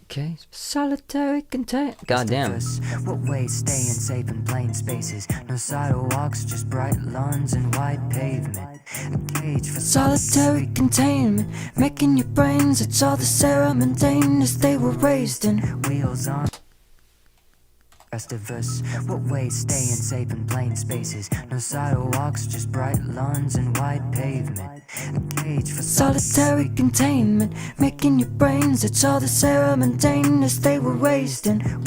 Okay. Solitary containment. Goddamn. What ways, staying safe in plain spaces, no sidewalks, just bright lawns and wide pavement. A cage for solitary containment, making your brains itch all the ceremondainous they were raised in. Wheels on. Rest of us, what ways, staying safe in plain spaces, no sidewalks, just bright lawns and wide pavement. A cage for solitary containment, making your brains itch all the ceremondainous they were raised in.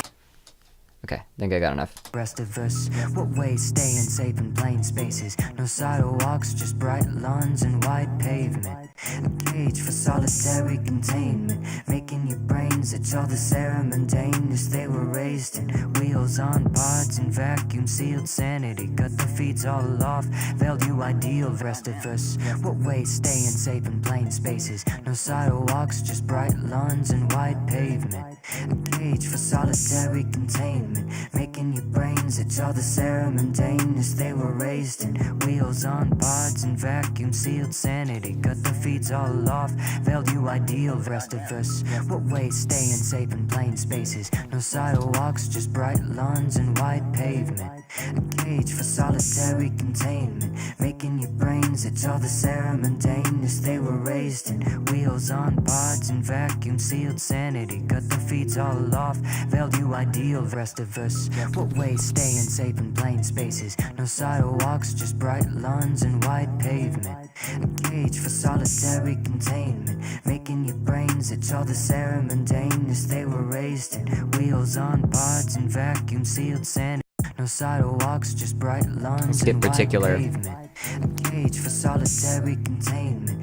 Okay, I think I got enough. Rest of us, what ways, staying safe in plain spaces, no sidewalks, just bright lawns and wide pavement. A cage for solitary containment, making your brains itch all the ceremondaneous they were raised in. Wheels on pods and vacuum sealed sanity, cut the feeds all off, veiled you ideal rest of us. What ways staying safe in plain spaces, no sidewalks, just bright lawns and wide pavement. A cage for solitary containment, making your brains itch all the ceremondaneous they were raised in. Wheels on pods and vacuum sealed sanity, cut the feeds all off, veiled you ideal rest of us. What ways staying safe in plain spaces, no sidewalks, just bright lawns and wide pavement. A cage for solitary containment, making your brains itch all the ceremondaneous they were raised in. Wheels on pods and vacuum sealed sanity, cut the feeds all off, veiled you ideal rest of us. What ways staying safe in plain spaces, no sidewalks, just bright lawns and wide pavement. A cage for solitary containment, making your brains itch all the ceremondaneous they were raised in. Wheels on pods and vacuum sealed sanity, no sidewalks, just bright lawns. Let's get and wide particular. pavement. A cage for solitary containment,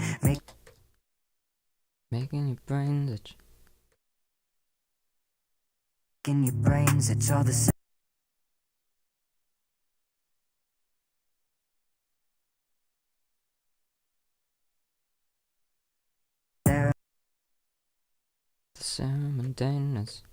Making your brains itch. making your brains itch all the Ceremondaneous.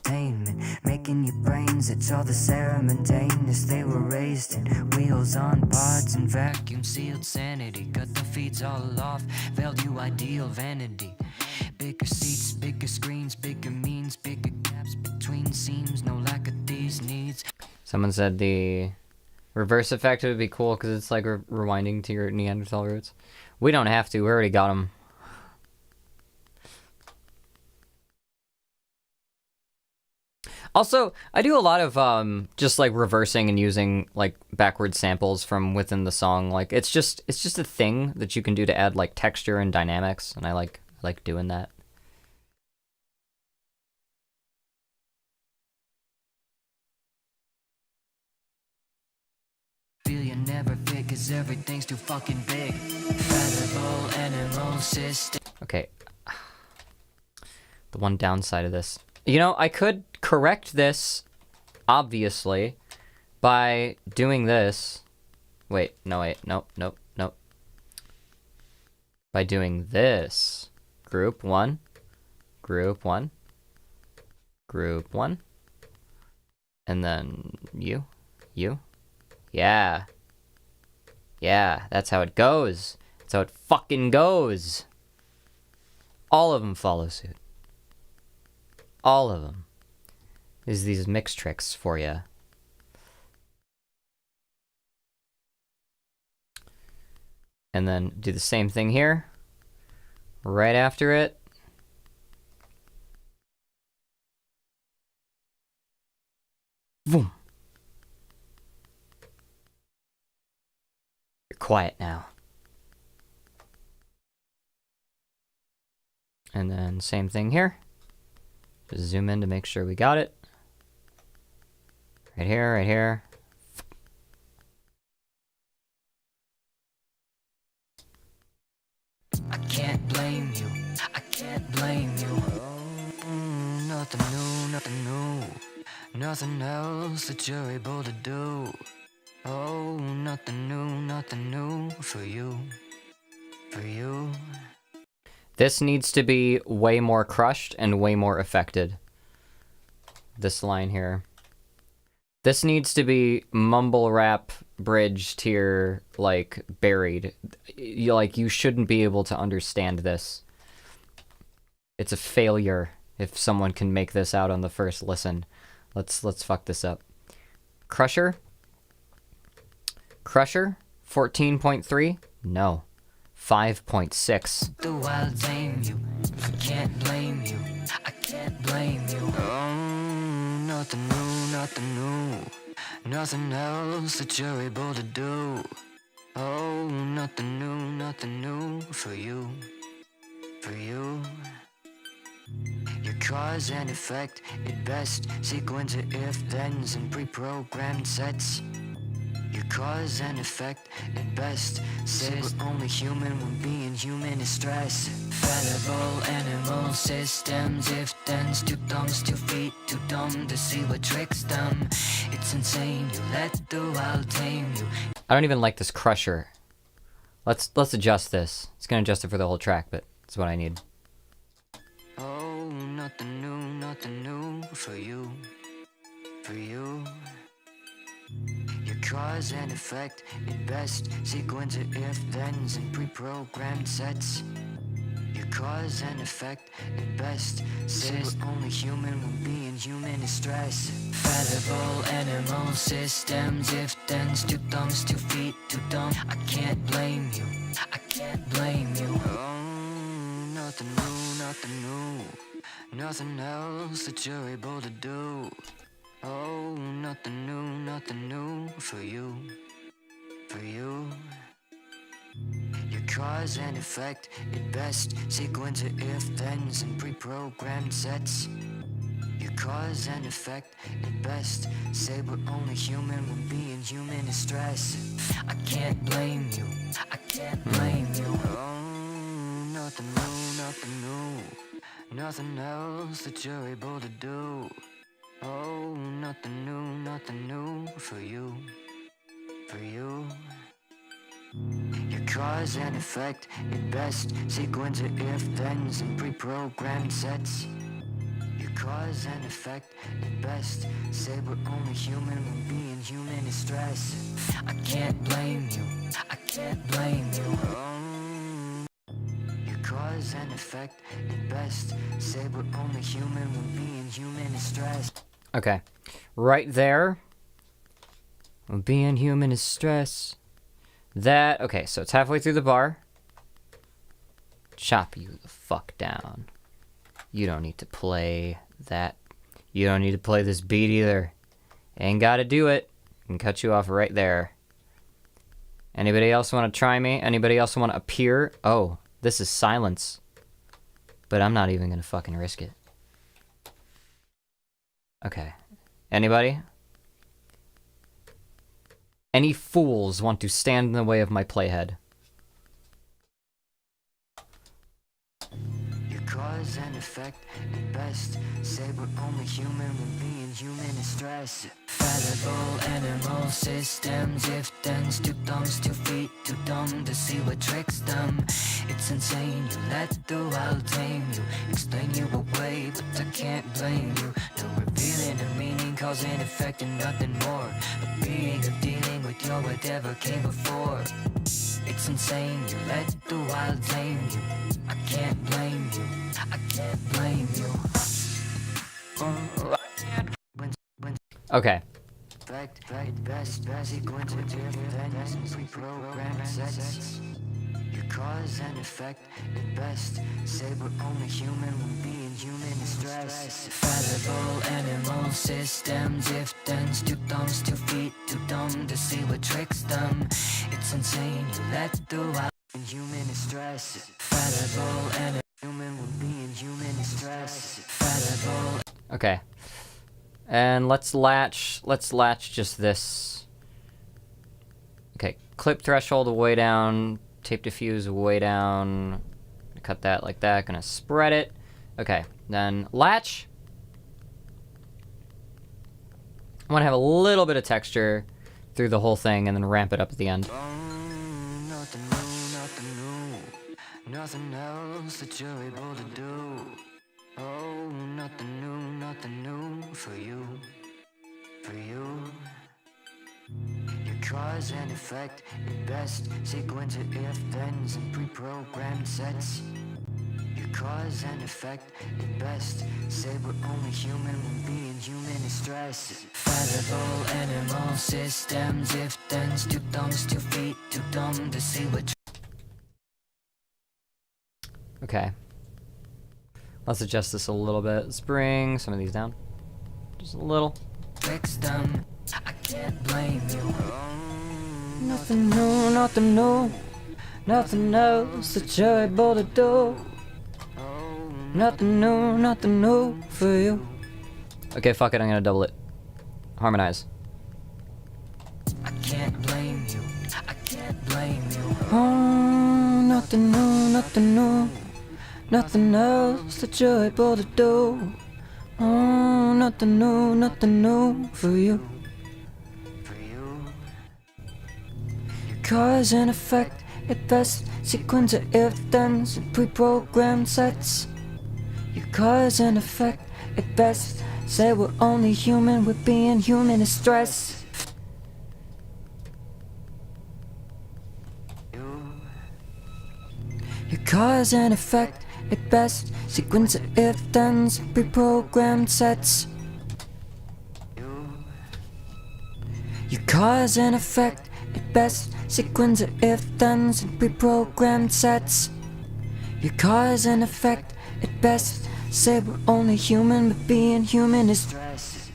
entertainment, making your brains itch all the ceremondaneous they were raised in. Wheels on pods and vacuum sealed sanity, cut the feeds all off, veiled you ideal vanity. Bigger seats, bigger screens, bigger means, bigger gaps between seams, no lack of these needs. Someone said the reverse effect would be cool because it's like rewinding to your Neanderthal roots. We don't have to. We already got them. Also, I do a lot of just like reversing and using like backward samples from within the song. Like it's just a thing that you can do to add like texture and dynamics, and I like doing that. Feel you never fit cause everything's too fucking big. Featherball animal system. Okay. The one downside of this. You know, I could correct this, obviously, by doing this. Wait, nope. By doing this. Group 1. Group 1. Group 1. And then you. Yeah. Yeah, that's how it goes. That's how it fucking goes. All of them follow suit. All of them. Is these mix tricks for you. And then do the same thing here. Right after it. Boom. You're quiet now. And then same thing here. Just zoom in to make sure we got it. Right here, right here. I can't blame you. I can't blame you. Nothing new, nothing new. Nothing else that you're able to do. Oh, nothing new for you. For you. This needs to be way more crushed and way more affected. This line here. This needs to be mumble rap bridge tier, like, buried. You shouldn't be able to understand this. It's a failure if someone can make this out on the first listen. Let's fuck this up. Crusher? Crusher? 14.3? No. 5.6. The wild tame you. I can't blame you. I can't blame you. Oh, nothing new, nothing new. Nothing else that you're able to do. Oh, nothing new for you. For you. Your cause and effect at best. Sequence of if-thens and pre-programmed sets. You cause and effect at best. Say we're only human when being human is stress. Fallible animal systems, if thens, two thumbs, 2 feet, too dumb to see what tricks them. It's insane, you let the wild tame you. I don't even like this crusher. Let's adjust this. It's gonna adjust it for the whole track, but it's what I need. Oh, nothing new for you, for you. Your cause and effect at best. Sequence of if-thens and pre-programmed sets. Your cause and effect at best. Say we're only human when being human is stress. Fallible animal systems, if thens, 2 thumbs, 2 feet, too dumb. I can't blame you, I can't blame you. Oh, nothing new, nothing else that you're able to do. Oh, nothing new for you, for you. Your cause and effect at best. Sequence of if-thens and pre-programmed sets. Your cause and effect at best. Say we're only human when being human is stress. I can't blame you, I can't blame you. Oh, nothing new, nothing else that you're able to do. Oh, nothing new for you, for you. Your cause and effect at best. Sequence of if-thens and pre-programmed sets. Your cause and effect at best. Say we're only human when being human is stress. I can't blame you, I can't blame you. Oh, your cause and effect at best. Say we're only human when being human is stress. Okay. Right there. When being human is stress. That, okay, so it's halfway through the bar. Chop you the fuck down. You don't need to play that. You don't need to play this beat either. Ain't gotta do it. I can cut you off right there. Anybody else want to try me? Anybody else want to appear? Oh, this is silence. But I'm not even gonna fucking risk it. Okay. Anybody? Any fools want to stand in the way of my playhead? Your cause and effect at best. Say we're only human when being human is stress. Fallible animal systems, if thens, 2 thumbs, 2 feet, too dumb to see what tricks them. It's insane, you let the wild tame you. Explain you away, but I can't blame you. No revealing a meaning, cause and effect and nothing more. A being of dealing with your whatever came before. It's insane, you let the wild tame you. I can't blame you, I can't blame you. Okay. Effect at best. Sequence of if-thens and pre-programmed sets. Your cause and effect at best. Say we're only human when being human is stress. Fallible animal systems, if thens, 2 thumbs, 2 feet, too dumb to see what tricks them. It's insane, you let the wild. And human is stress. Fallible animal. Human when being human is stress. Fallible. Okay. And let's latch just this. Okay, clip threshold way down, tape diffuse way down. Cut that like that, gonna spread it. Okay, then latch. I wanna have a little bit of texture through the whole thing and then ramp it up at the end. Nothing new, nothing else that you're able to do. Oh, nothing new for you, for you. Your cause and effect at best. Sequence of if-thens and pre-programmed sets. Your cause and effect at best. Say we're only human when being human is stress. Fallible animal systems, if thens, 2 thumbs, 2 feet, too dumb to see what. Okay. Let's adjust this a little bit. Let's bring some of these down. Just a little. Tricks them. I can't blame you. Nothing new, nothing new. Nothing else that you're able to do. Nothing new for you. Okay, fuck it, I'm gonna double it. Harmonize. I can't blame blame you. Oh, nothing new, nothing new. Nothing else that you're able to do. Oh, nothing new for you. Cause and effect at best, sequence of if-thens and pre-programmed sets. Your cause and effect at best, say we're only human, we're being human is stress. Your cause and effect at best, sequence of if-thens and pre-programmed sets. Your cause and effect at best, sequence of if-thens and pre-programmed sets. Your cause and effect at best, say we're only human, but being human is stress.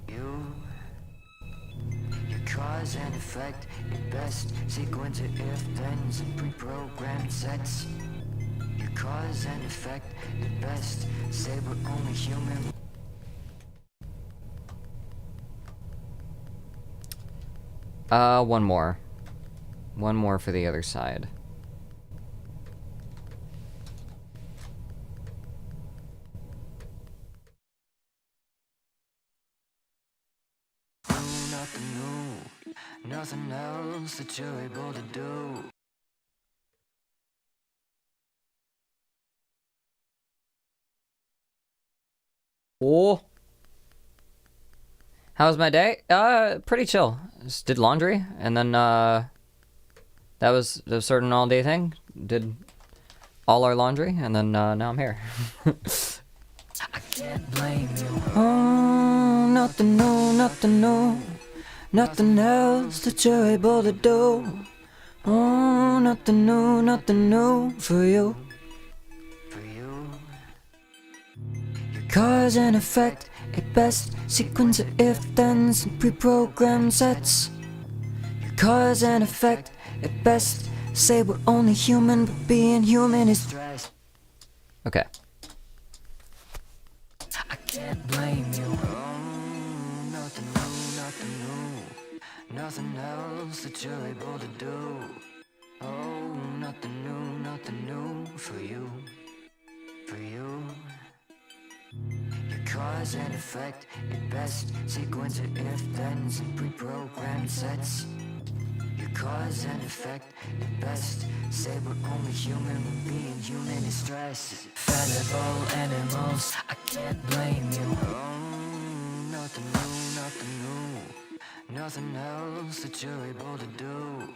Your cause and effect at best, sequence of if-thens and pre-programmed sets. Your cause and effect at best, say we're only human. One more. One more for the other side. Nothing new, nothing else that you're able to do. Oh. How was my day? Pretty chill. Just did laundry, and then, that was a certain all-day thing. Did all our laundry, and then, now I'm here. I can't blame you. Oh, nothing new, nothing new. Nothing else that you're able to do. Oh, nothing new for you. Your cause and effect at best, sequence of if-thens and pre-programmed sets. Your cause and effect at best, say we're only human, but being human is stress. Okay. I can't blame you. Nothing new, nothing new. Nothing else that you're able to do. Oh, nothing new for you. For you. Your cause and effect at best, sequence of if-thens and pre-programmed sets. Your cause and effect at best, say we're only human when being human is stress. Fallible animals, I can't blame you. Nothing new, nothing new. Nothing else that you're able to do.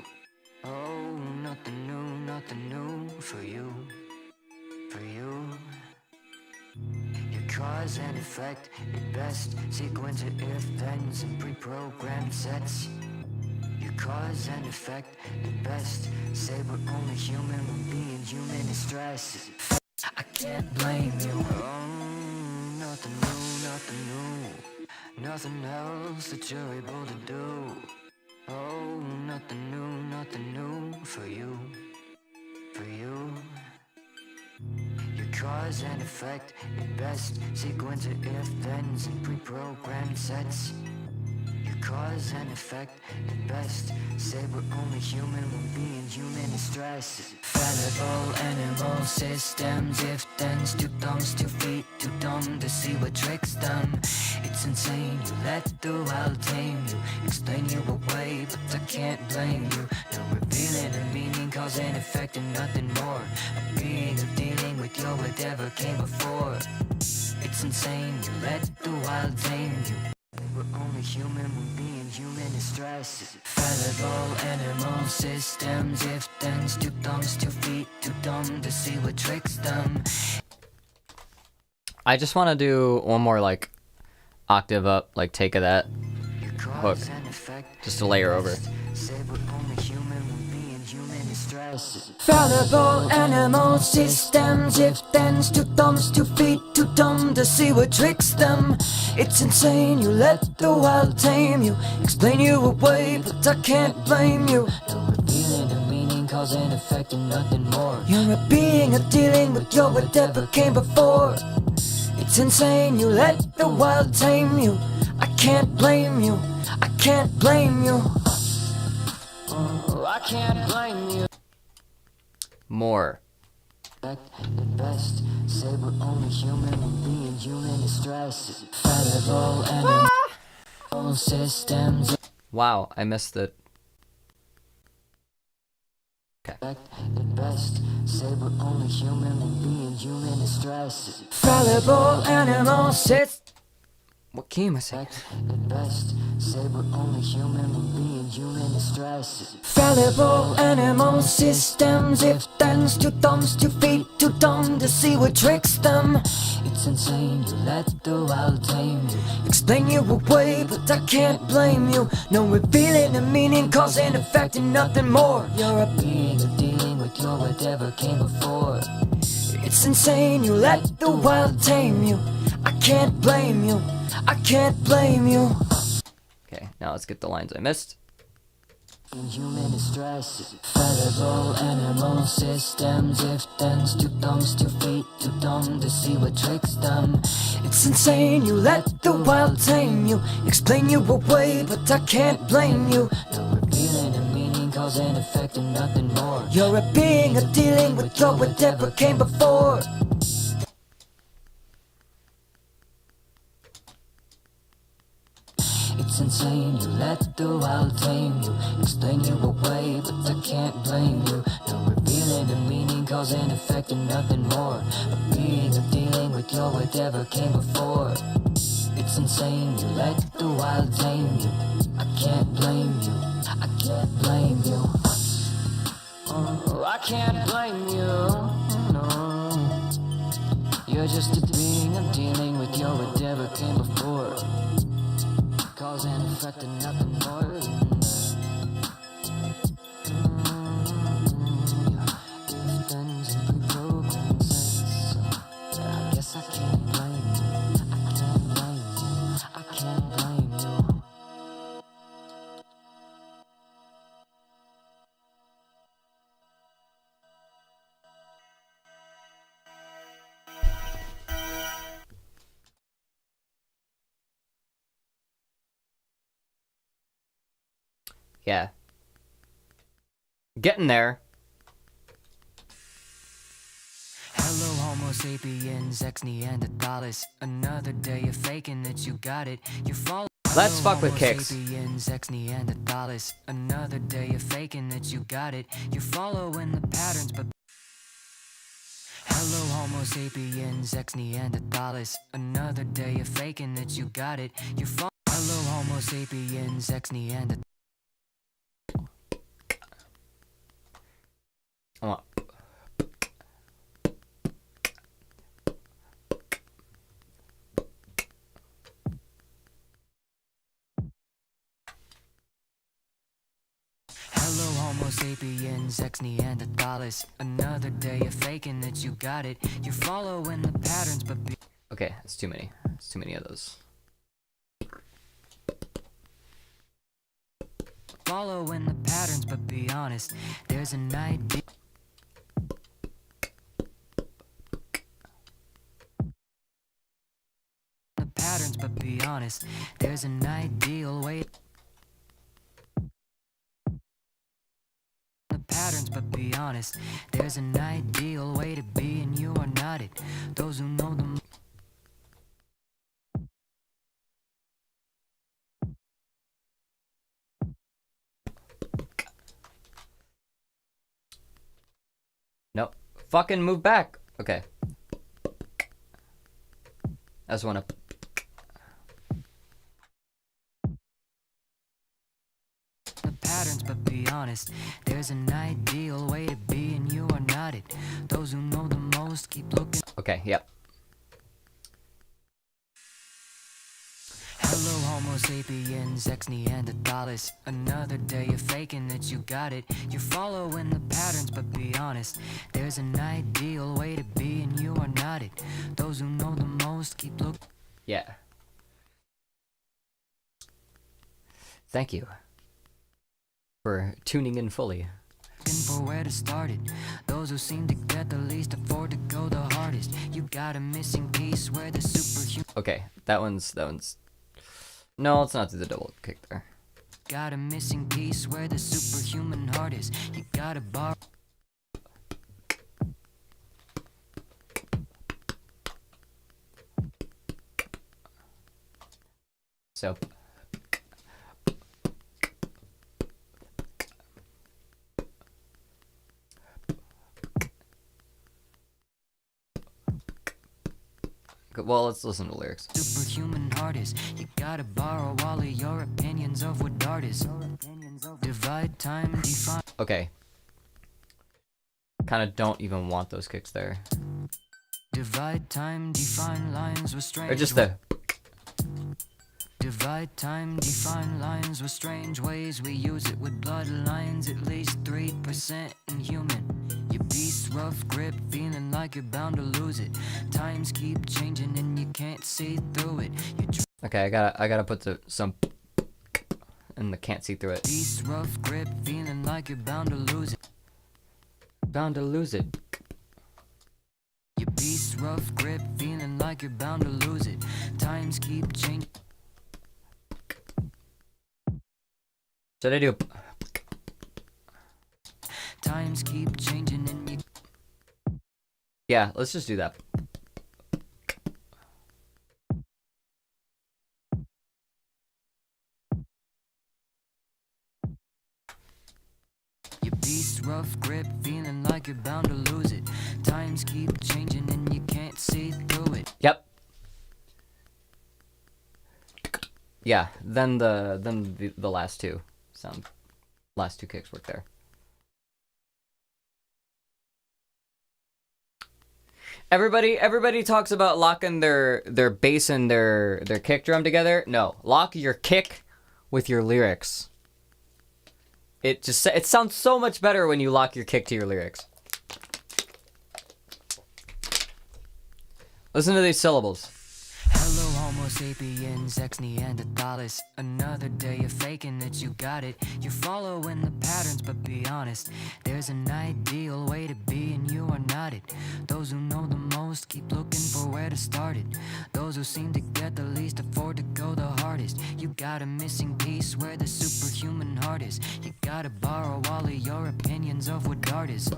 Oh, nothing new for you. For you. Your cause and effect at best, sequence of if-thens and pre-programmed sets. Your cause and effect at best, say we're only human when being human is stress. I can't blame you. Nothing new, nothing new. Nothing else that you're able to do. Oh, nothing new for you. For you. Your cause and effect at best, sequence of if-thens and pre-programmed sets. Your cause and effect at best, say we're only human when being human is stress. Fallible animal systems, if-thens, two thumbs, 2 feet, too dumb to see what tricks them. It's insane, you let the wild tame you, explain you away, but I can't blame you. No revealing a meaning, cause and effect and nothing more. A being of dealing with your whatever came before. It's insane, you let the wild tame you. We're only human when being human is stress. Fallible animal systems, if-thens, two thumbs, 2 feet, too dumb to see what tricks them. I just want to do one more, like, octave up, like, take of that hook. Just to layer over. Say we're only human when being human is stress. Fallible animal systems, if-thens, two thumbs, 2 feet, too dumb to see what tricks them. It's insane, you let the wild tame you, explain you away, but I can't blame you. No revealing a meaning, cause and effect and nothing more. You're a being of dealing with your whatever came before. It's insane, you let the wild tame you. I can't blame you, I can't blame you. I can't blame you. More. At best, say we're only human and being human is stress. Fallible animal systems. Wow, I missed it. Okay. At best, say we're only human and being human is stress. Fallible animal systems. What key am I saying? At best, say we're only human and being human is stress. Fallible animal systems. If thens, two thumbs, 2 feet, too dumb to see what tricks them. It's insane to let the wild tame you. Explain you away, but I can't blame you. No revealing the meaning, cause and effect and nothing more. You're a being of dealing with your whatever came before. It's insane, you let the wild tame you. I can't blame you. I can't blame you. Okay, now let's get the lines I missed. Human is stress. Fallible animal systems. If thens, 2 thumbs, 2 feet, too dumb to see what tricks them. It's insane, you let the wild tame you. Explain you away, but I can't blame you. No revealing the meaning, cause and effect and nothing more. You're a being of dealing with your whatever came before. It's insane, you let the wild tame you. Explain you away, but I can't blame you. No revealing the meaning, cause and effect and nothing more. A being of dealing with your whatever came before. It's insane, you let the wild tame you. I can't blame you, I can't blame you. Oh, I can't blame you, no. You're just a being of dealing with your whatever came before. Cause and effect and nothing more than if thens and pre-programmed sense. I guess I can't blame you. I can't blame you. I can't blame you. Yeah. Getting there. Hello, Homo sapiens, ex Neanderthalis. Another day of faking that you got it. You follow. Let's Hello, fuck with Homo kicks. sapiens, ex Neanderthalis. Another day of faking that you got it. You're following the patterns, but. Hello, Homo sapiens, ex Neanderthalis. Another day of faking that you got it. You're Hello, Homo sapiens, ex Neanderthalis. Come on. Hello, Homo sapiens, ex Neanderthalis. Another day of faking that you got it. You're following the patterns, but. Okay, that's too many. It's too many of those. Following the patterns, but be honest. There's an idea. The patterns, but be honest. There's an ideal way. The patterns, but be honest. There's an ideal way to be, and you are not it. Those who know them. Nope. Fucking move back. Okay. That's one up. The patterns, but be honest. There's an ideal way to be, and you are not it. Those who know the most keep looking. Okay, yep. Hello, Homo sapiens, ex Neanderthalis. Another day of faking that you got it. You're following the patterns, but be honest. There's an ideal way to be, and you are not it. Those who know the most keep looking. Yeah. Thank you for tuning in fully. For where to start it. Those who seem to get the least afford to go the hardest. You got a missing piece where the superhuman. Okay, that one's. No, let's not do the double kick there. Got a missing piece where the superhuman heart is. You gotta borrow. So. Well, let's listen to lyrics. Superhuman heart is. You gotta borrow all of your opinions of what art is. Divide time, define. Okay. Kind of don't even want those kicks there. Divide time, define lines with strange. Or just the. Divide time, define lines with strange ways. We use it with bloodlines, at least 3% inhuman. Your beast, rough grip, feeling like you're bound to lose it. Times keep changing and you can't see through it. Okay, I gotta put some and the can't see through it. Beast, rough grip, feeling like you're bound to lose it. Bound to lose it. Your beast, rough grip, feeling like you're bound to lose it. Times keep changing. Should I do? Times keep changing and you. Yeah, let's just do that. Your beast, rough grip, feeling like you're bound to lose it. Times keep changing and you can't see through it. Yep. Yeah. Then the last two last two kicks work there. Everybody talks about locking their bass and their kick drum together. No, lock your kick with your lyrics. It sounds so much better when you lock your kick to your lyrics. Listen to these syllables. Hello, Homo sapiens, ex Neanderthalis. Another day of faking that you got it. You're following the patterns, but be honest. There's an ideal way to be, and you are not it. Those who know the most keep looking for where to start it. Those who seem to get the least afford to go the hardest. You got a missing piece where the superhuman heart is. You gotta borrow all of your opinions of what art is.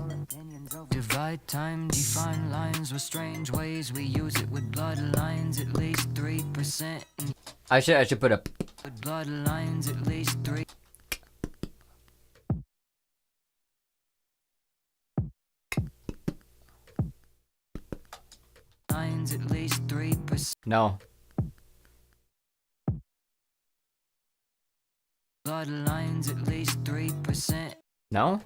Divide time, define lines with strange ways. We use it with bloodlines, at least 3%. I should put a. With bloodlines, at least 3. Lines, at least 3%. No. Bloodlines, at least 3%. No?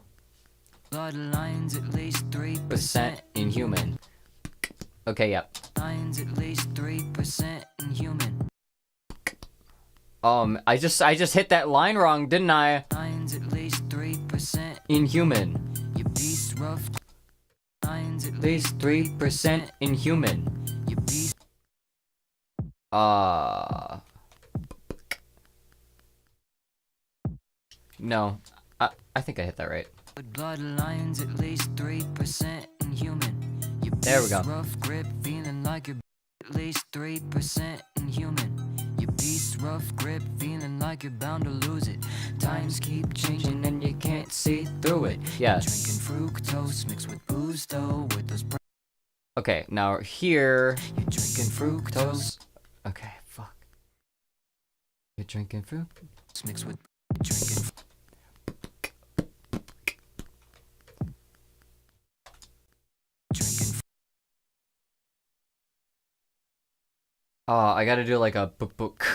Bloodlines, at least 3%. Percent inhuman. Okay, yep. Lines, at least 3% inhuman. I just hit that line wrong, didn't I? Lines, at least 3% Inhuman. Your beast, rough. Lines, at At least 3% inhuman. Your beast. No. I think I hit that right. With bloodlines, at least 3% inhuman. Your There we go. beast, rough grip, feeling like you're at least 3% inhuman. Your beast, rough grip, feeling like you're bound to lose it. Times keep changing and you can't see through it. Yeah. Drinking fructose mixed with booze though, with those. Okay, now here. You're drinking fructose Okay, fuck. You're drinking fruit? mixed with drinking. Drinking. Oh, I gotta do like a book,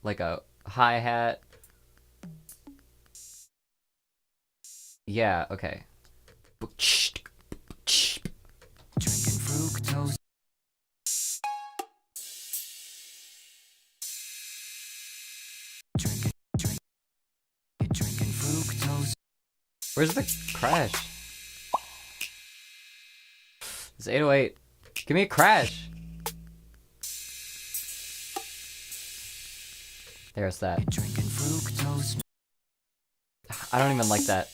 like a hi-hat. Yeah, okay. Drinking fructose. Drinking. You're drinking fructose. Where's the crash? It's 808. Give me a crash. There's that. You're drinking fructose. I don't even like that.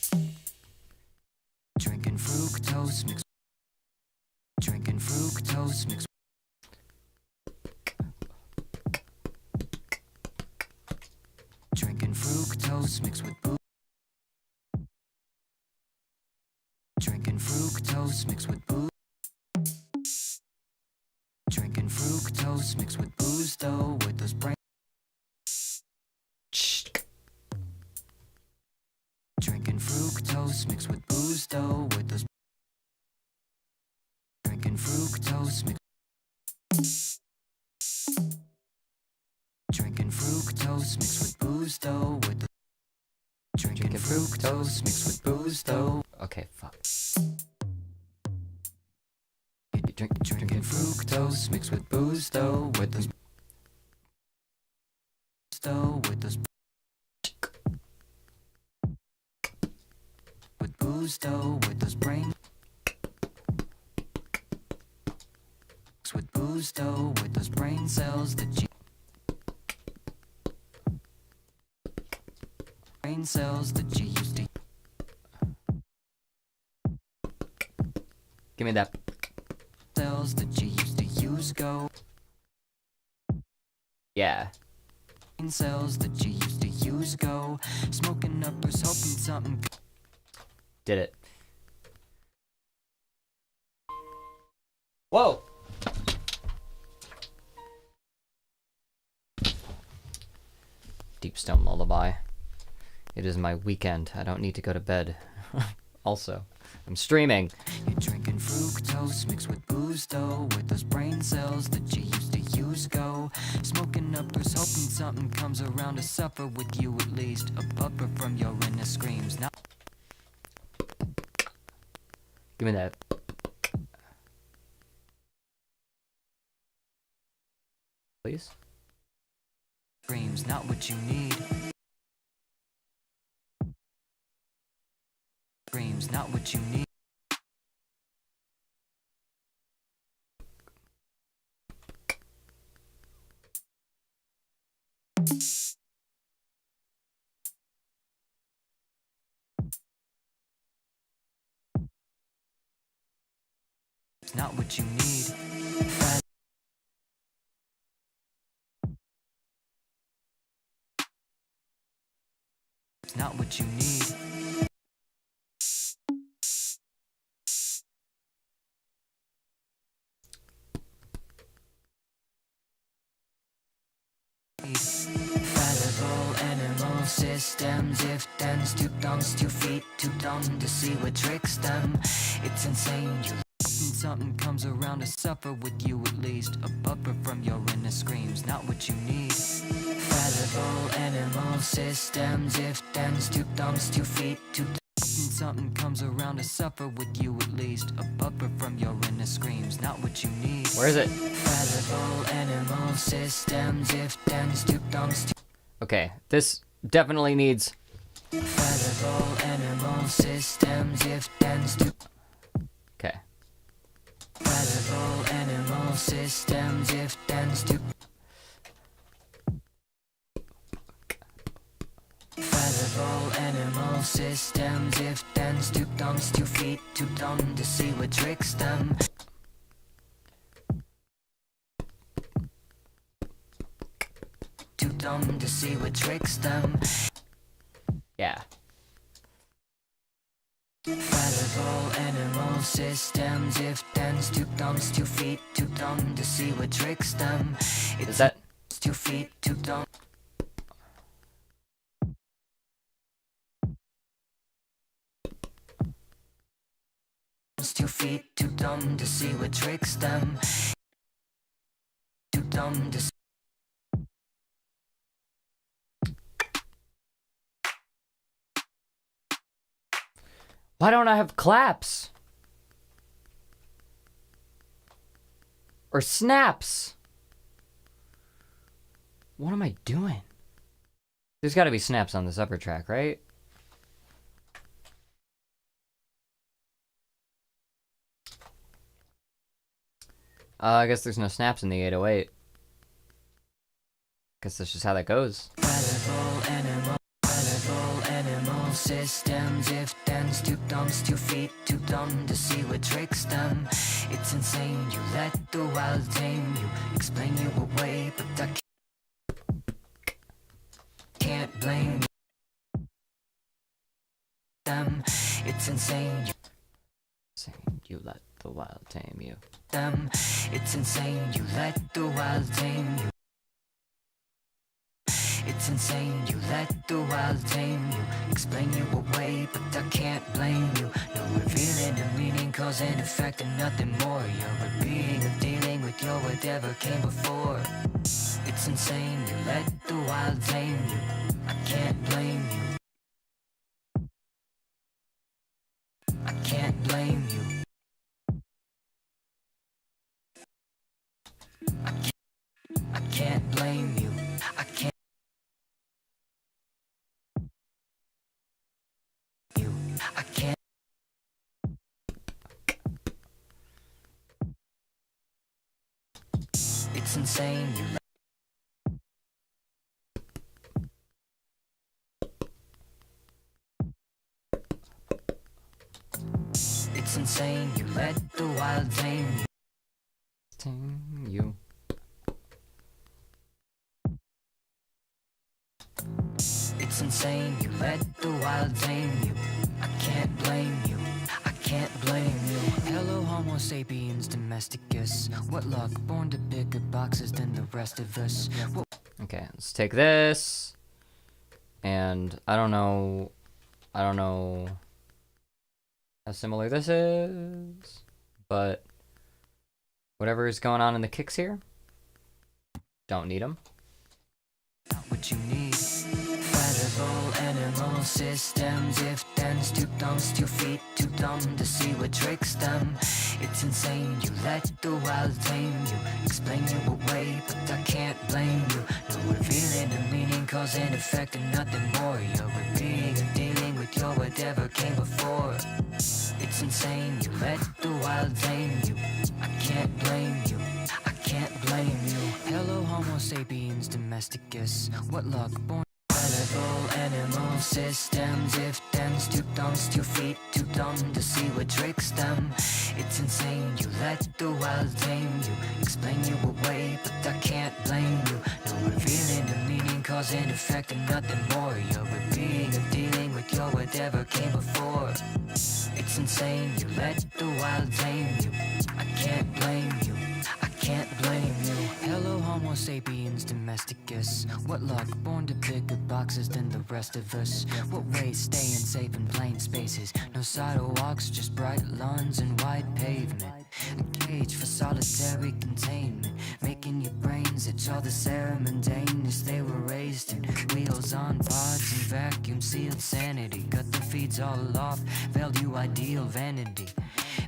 Drinking fructose mixed. Drinking fructose mixed. Drinking fructose fructose mixed with booze. Drinking fructose mixed with booze. Drinking fructose mixed with booze, though, with those brain. Drinking fructose mixed with booze, though, with those. Drinking fructose mixed. Drinking fructose mixed with booze, though, with the. Drinking fructose mixed with booze, though. Okay, fuck. Drinking fructose mixed with booze, though, with those. Though, with those. With booze, though, with those brain. With booze, though, with those brain cells that you. Brain cells that you used to. Give me that. Cells that you used to use go. Yeah. Brain cells that you used to use go. Smoking uppers, hoping something. Did it. Whoa! Deep Stone Lullaby. It is my weekend. I don't need to go to bed. Also, I'm streaming. You're drinking fructose mixed with booze, though, with those brain cells that you used to use go. Smoking uppers, hoping something comes around to suffer with you at least. A pupper from your inner screams. Now Give me that. Please? screams, not what you need. Screams, not what you need. It's not what you need. It's not what you need. Fallible animal systems, if thens, two thumbs, 2 feet, too dumb to see what tricks them. It's insane, you something comes around to suffer with you at least. A buffer from your inner screams, not what you need. Fallible animal systems, if thens, 2 thumbs, 2 feet, too dumb. Something comes around to suffer with you at least. A buffer from your inner screams, not what you need. Where is it? Fallible animal systems, if thens, 2 thumbs, 2. Okay, this definitely needs... Fallible animal systems, if thens, 2. Okay. Fallible animal systems, if thens, 2. Fallible animal systems, if thens, 2 thumbs, 2 feet, too dumb to see what tricks them. Too dumb to see what tricks them. Yeah. Fallible animal systems, if thens, 2 thumbs, 2 feet, too dumb to see what tricks them. Is that... 2 feet, too dumb. 2 feet, too dumb to see what tricks them. Too dumb to see. Why don't I have claps? Or snaps? What am I doing? There's gotta be snaps on this upper track, right? I guess there's no snaps in the 808. Guess that's just how that goes. Fallible animal systems, if thens, 2 thumbs, 2 feet, too dumb to see what tricks them. It's insane, you let the wild tame you, explain you away, but I can't blame you. them. It's insane. Saying you let the wild tame you. Them. It's insane. You let the wild tame you. It's insane, you let the wild tame you. Explain you away, but I can't blame you. No revealing the meaning, cause and effect and nothing more. You're a being of dealing with your whatever came before. It's insane, you let the wild tame you. I can't blame you. I can't blame you. I can't blame you. I can't. I can't. It's insane, you It's insane, you let the wild tame you. Tame you. It's insane, you let the wild tame you. I can't blame you. I can't blame you. Hello, Homo sapiens domesticus. What luck, born to bigger boxes than the rest of us. Okay, let's take this. And I don't know how similar this is, but whatever is going on in the kicks here, don't need them. Not what you need. Featherball animal systems, if thens, too thumbs, 2 feet, too dumb to see what tricks them. It's insane, you let the wild tame you. Explain you away, but I can't blame you. No revealing the meaning, cause and effect and nothing more. You're a being of dealing with your whatever came before. It's insane, you let the wild tame you. I can't blame you. I can't blame you. Hello, Homo sapiens domesticus. What luck, born featherball animal systems, if thens, 2 thumbs, 2 feet, too dumb to see what tricks them. It's insane, you let the wild tame you. Explain you away, but I can't blame you. No revealing the meaning, cause and effect and nothing more. You're a being of dealing with your whatever came before. It's insane, you let the wild tame you. I can't blame you. I can't blame you. Hello, Homo sapiens domesticus. What luck, born to bigger boxes than the rest of us. What ways, staying safe in plain spaces. No sidewalks, just bright lawns and wide pavement. A cage for solitary containment. Making your brains itch, all the ceremondaneous they were raised in. Wheels on pods and vacuum sealed sanity. Cut the feeds all off, value ideal vanity.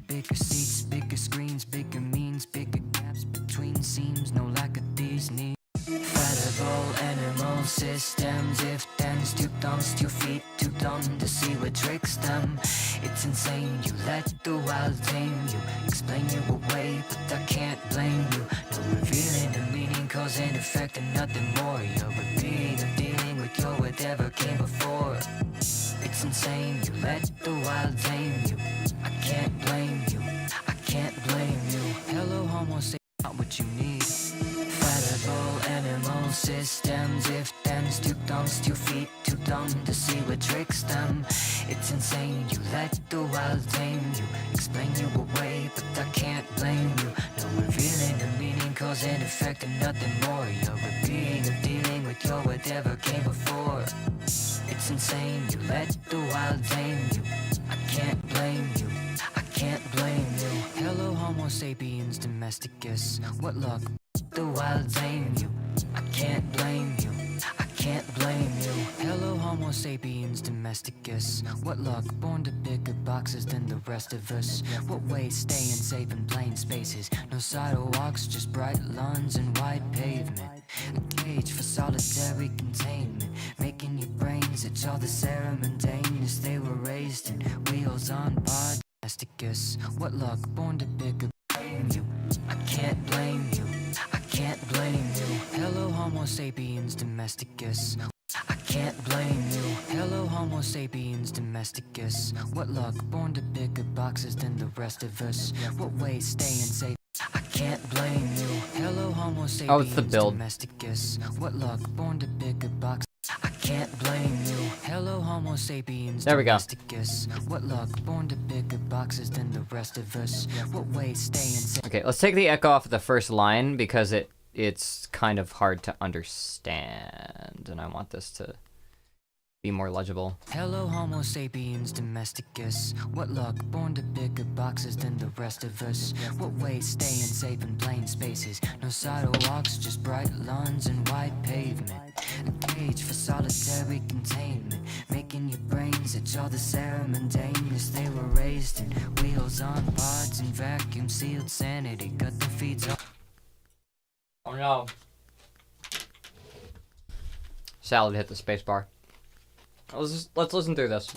Bigger seats, bigger screens, bigger means, bigger gaps between seams, no lack of these needs. Featherball animal systems, if thens, 2 thumbs, 2 feet, too dumb to see what tricks them. It's insane, you let the wild tame you. Explain you away, but I can't blame you. No revealing the meaning, cause and effect and nothing more. You're a being of dealing with your whatever came before. It's insane, you let the wild tame you. I can't blame you. I can't blame you. Hello, Homo sapiens, not what you need. Featherball animal systems, if thens, 2 thumbs, 2 feet, too dumb to see what tricks them. It's insane, you let the wild tame you. Explain you away, but I can't blame you. No revealing the meaning, cause and effect and nothing more. You're a being of dealing with your whatever came before. It's insane, you let the wild tame you. I can't blame you. I can't blame you. Hello, Homo sapiens domesticus. What luck, the wild tame you. I can't blame you. I can't blame you. Hello, Homo sapiens domesticus. What luck, born to bigger boxes than the rest of us. What ways, staying safe in plain spaces. No sidewalks, just bright lawns and wide pavement. A cage for solitary containment. Making your brains itch, all the ceremondaneous they were raised in. Wheels on pods, domesticus. What luck, born to bigger you. I can't blame you. I can't blame you. Hello, Homo sapiens domesticus. I can't blame you. Hello, Homo sapiens domesticus. What luck, born to bigger boxes than the rest of us. What ways, staying safe. I can't blame you. Hello, Homo sapiens Oh, it's the build. domesticus. What luck, born to bigger boxes. I can't blame you. Hello, Homo sapiens. There we go. Domesticus. What luck, born to bigger boxes than the rest of us. What way, stay and Okay, let's take the echo off of the first line because it's kind of hard to understand, and I want this to be more legible. Hello, Homo sapiens domesticus. What luck, born to bigger boxes than the rest of us. What way, staying safe in plain spaces. No sidewalks, just bright lawns and wide pavement. A cage for solitary containment. Making your brains itch, all the ceremondaneous they were raised in. Wheels on pods and vacuum sealed sanity. Got the feeds off. Oh no. Salad hit the space bar. Let's listen through this.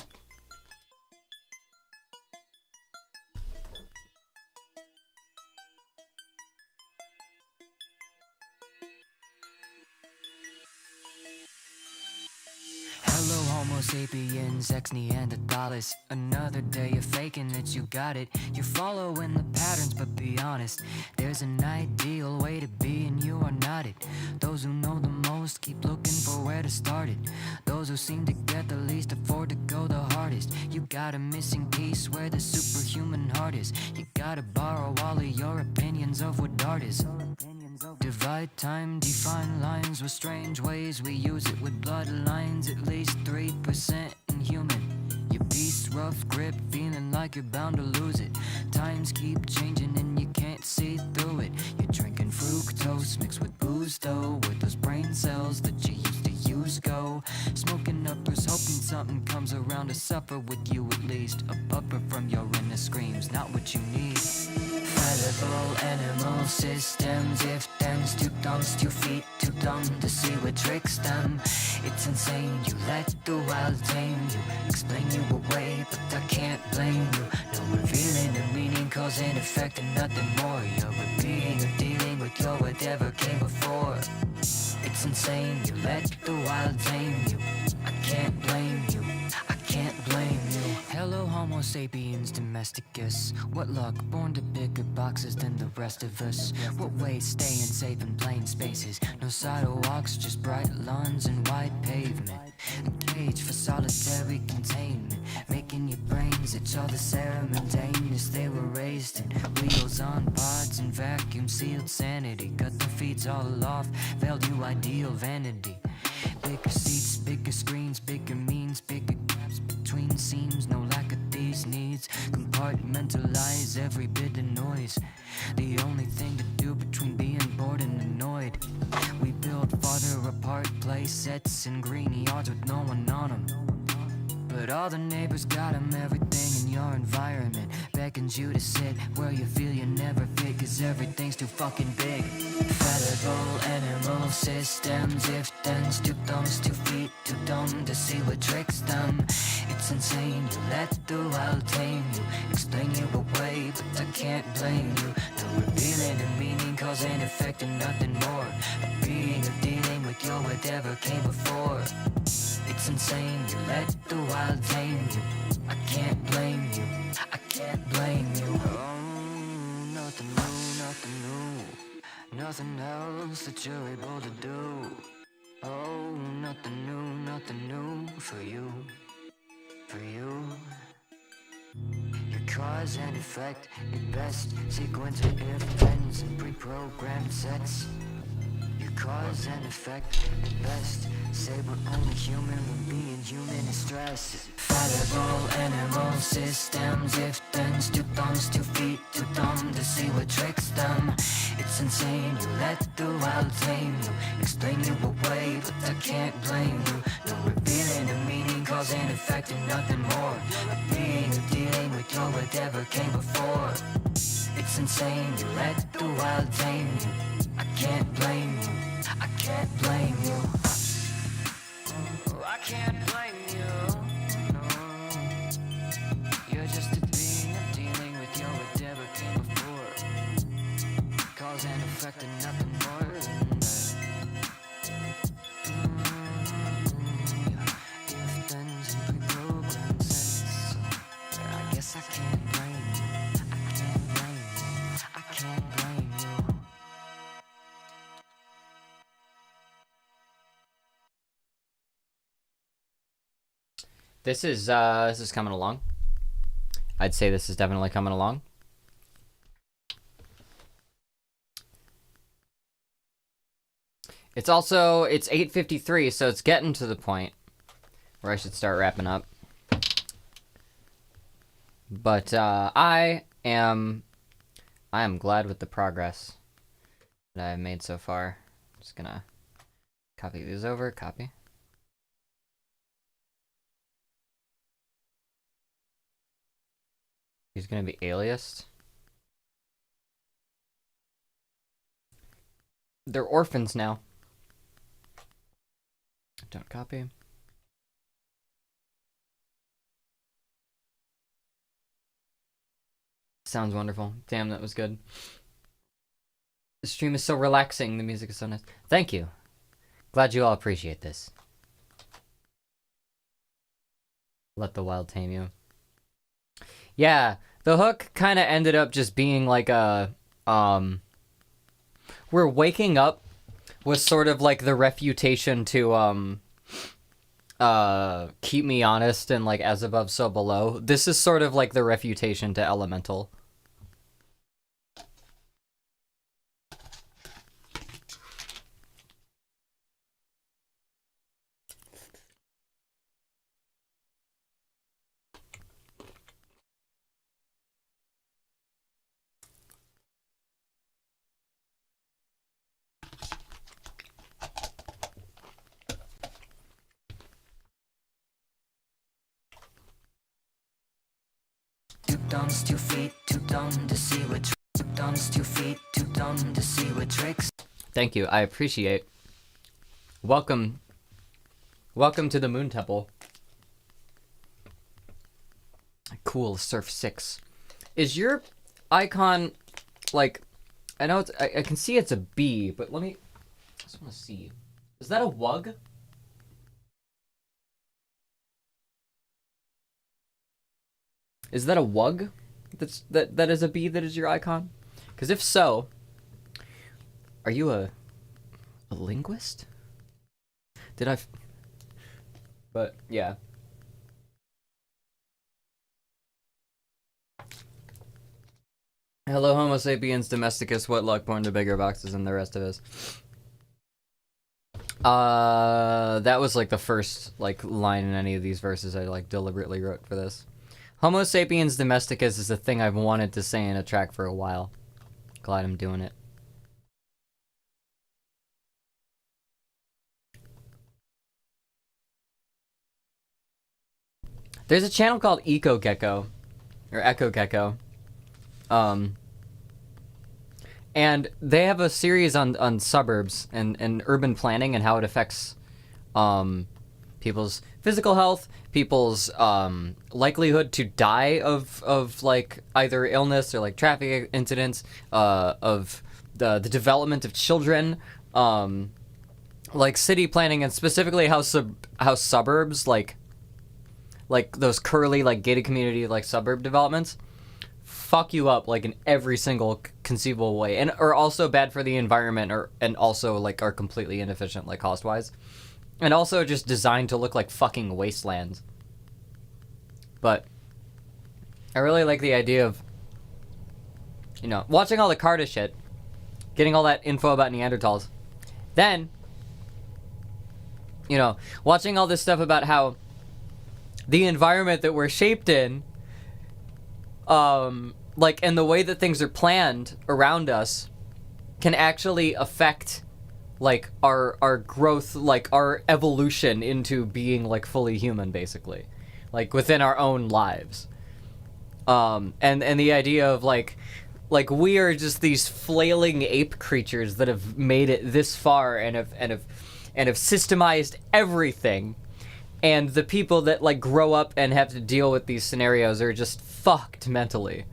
Hello, Homo sapiens, ex Neanderthalis. Another day of faking that you got it. You're following the patterns, but be honest. There's an ideal way to be, and you are not it. Those who know the most keep looking for where to start it. Those who seem to get the least afford to go the hardest. You got a missing piece where the superhuman heart is. You gotta borrow all of your opinions of what art is. Divide time, define lines with strange ways we use it with bloodlines, at least 3% inhuman. Your beast, rough grip, feeling like you're bound to lose it. Times keep changing and you can't see through it. You're drinking fructose mixed with booze though, with those brain cells that you used to use go. Smoking uppers, hoping something comes around to suffer with you at least. A buffer from your inner screams, not what you need. Fallible animal systems, if thens, two thumbs, 2 feet, too dumb to see what tricks them. It's insane, you let the wild tame you, explain you away, but I can't blame you. No revealing the meaning, cause and effect and nothing more. You're a being of dealing with your whatever came before. It's insane, you let the wild tame you. I can't blame you, I can't blame you. Hello, Homo sapiens domesticus. What luck, born to bigger boxes than the rest of us. What way, staying safe in plain spaces. No sidewalks, just bright lawns and wide pavement. A cage for solitary containment. Making your brains itch, all the ceremondaneous they were raised in. Wheels on pods and vacuum sealed sanity. Cut the feeds all off, veiled you ideal vanity. Bigger seats, bigger screens, bigger means, bigger gaps between seams. No lack of these needs. Compartmentalize every bit of noise. The only thing to do between being bored and annoyed. We build farther apart play sets in green yards with no one on them. But all the neighbors got 'em, everything in your environment beckons you to sit where you feel you never fit, cause everything's too fucking big. Fallible animal systems, if thens, 2 thumbs, 2 feet, too dumb to see what tricks them. It's insane, you let the wild tame you, explain you away, but I can't blame you. No revealing the meaning, cause and effect and nothing more. A being of dealing with your whatever came before. It's insane, you let the wild tame you. I can't blame you, I can't blame you. Oh, nothing new, nothing new. Nothing else that you're able to do. Oh, nothing new for you, for you. Your cause and effect, your best sequence of if-thens and pre-programmed sets. Cause and effect at best. Say we're only human when being human is stress. Fallible animal systems, if thens, 2 thumbs, 2 feet, too dumb to see what tricks them. It's insane, you let the wild tame you, explain you away, but I can't blame you. No revealing the meaning, cause and effect and nothing more. A being of dealing with your whatever came before. It's insane, you let the wild tame you. I can't blame you, I can't blame you. I can't blame you, no. You're just a being of dealing with your whatever came before. Cause and effect and nothing more than that. If thens and pre-programmed sets. I guess I can't blame you, I can't blame you, I can't blame you. This is coming along. I'd say this is definitely coming along. It's 8:53, so it's getting to the point where I should start wrapping up. But I am glad with the progress that I've made so far. Just gonna copy these over, copy. He's gonna be aliased. They're orphans now. Don't copy. Sounds wonderful. Damn, that was good. The stream is so relaxing. The music is so nice. Thank you. Glad you all appreciate this. Let the wild tame you. Yeah, the hook kind of ended up just being like a, We're waking up was sort of like the refutation to, Keep Me Honest and like As Above, So Below. This is sort of like the refutation to Elemental. Too dumb, 2 feet, too dumb to see what too dumb, 2 feet, too dumb to see what tricks. Thank you, I appreciate. Welcome to the Moon Temple. Cool, Surf 6. Is your icon, like, I know I can see it's a B, but let me, I just want to see. Is that a wug? Is that a wug? That is a bee that is your icon? Because if so, are you a linguist? But yeah. Hello, Homo sapiens domesticus, what luck, born to bigger boxes and the rest of us. That was like the first like line in any of these verses I like deliberately wrote for this. Homo sapiens domesticus is a thing I've wanted to say in a track for a while. Glad I'm doing it. There's a channel called Eco Gecko, or Echo Gecko, and they have a series on suburbs and urban planning and how it affects people's physical health, people's likelihood to die of like either illness or like traffic incidents, of the development of children, like city planning, and specifically how suburbs like those curly like gated community like suburb developments fuck you up like in every single conceivable way, and are also bad for the environment, and also like are completely inefficient like cost wise, and also just designed to look like fucking wastelands. But I really like the idea of, you know, watching all the Carta shit, getting all that info about Neanderthals, then, you know, watching all this stuff about how the environment that we're shaped in, like, and the way that things are planned around us can actually affect like our growth, like our evolution into being like fully human, basically, like within our own lives. And the idea of like we are just these flailing ape creatures that have made it this far and have systemized everything, and the people that like grow up and have to deal with these scenarios are just fucked mentally.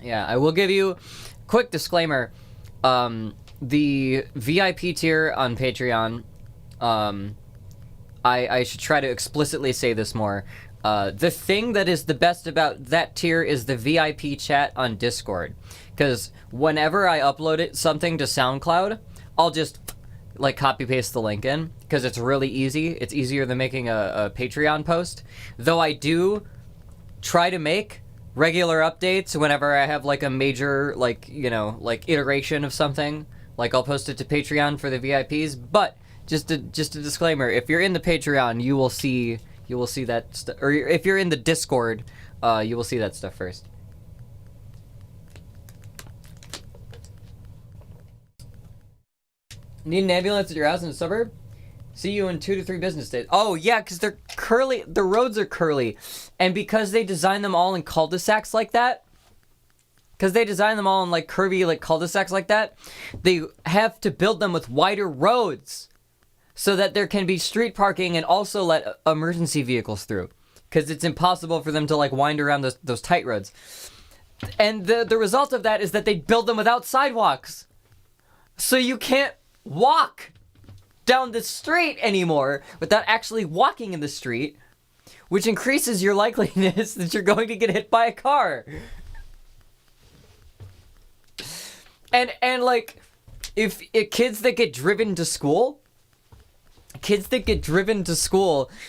Yeah, I will give you quick disclaimer. The VIP tier on Patreon, I should try to explicitly say this more. The thing that is the best about that tier is the VIP chat on Discord, because whenever I upload something to SoundCloud, I'll just like copy paste the link in, because it's really easy. It's easier than making a Patreon post. Though I do try to make regular updates whenever I have like a major like iteration of something. Like I'll post it to Patreon for the VIPs, but just a disclaimer: if you're in the Patreon, you will see that stuff, or if you're in the Discord, you will see that stuff first. Need an ambulance at your house in the suburb? See you in 2 to 3 business days. Oh yeah, because they're curly. The roads are curly, and because they design them all in cul-de-sacs like that. Because they design them all in like curvy like cul-de-sacs like that, they have to build them with wider roads, so that there can be street parking and also let emergency vehicles through. Because it's impossible for them to like wind around those tight roads. And the result of that is that they build them without sidewalks, so you can't walk down the street anymore without actually walking in the street, which increases your likeliness that you're going to get hit by a car. And like, if kids that get driven to school,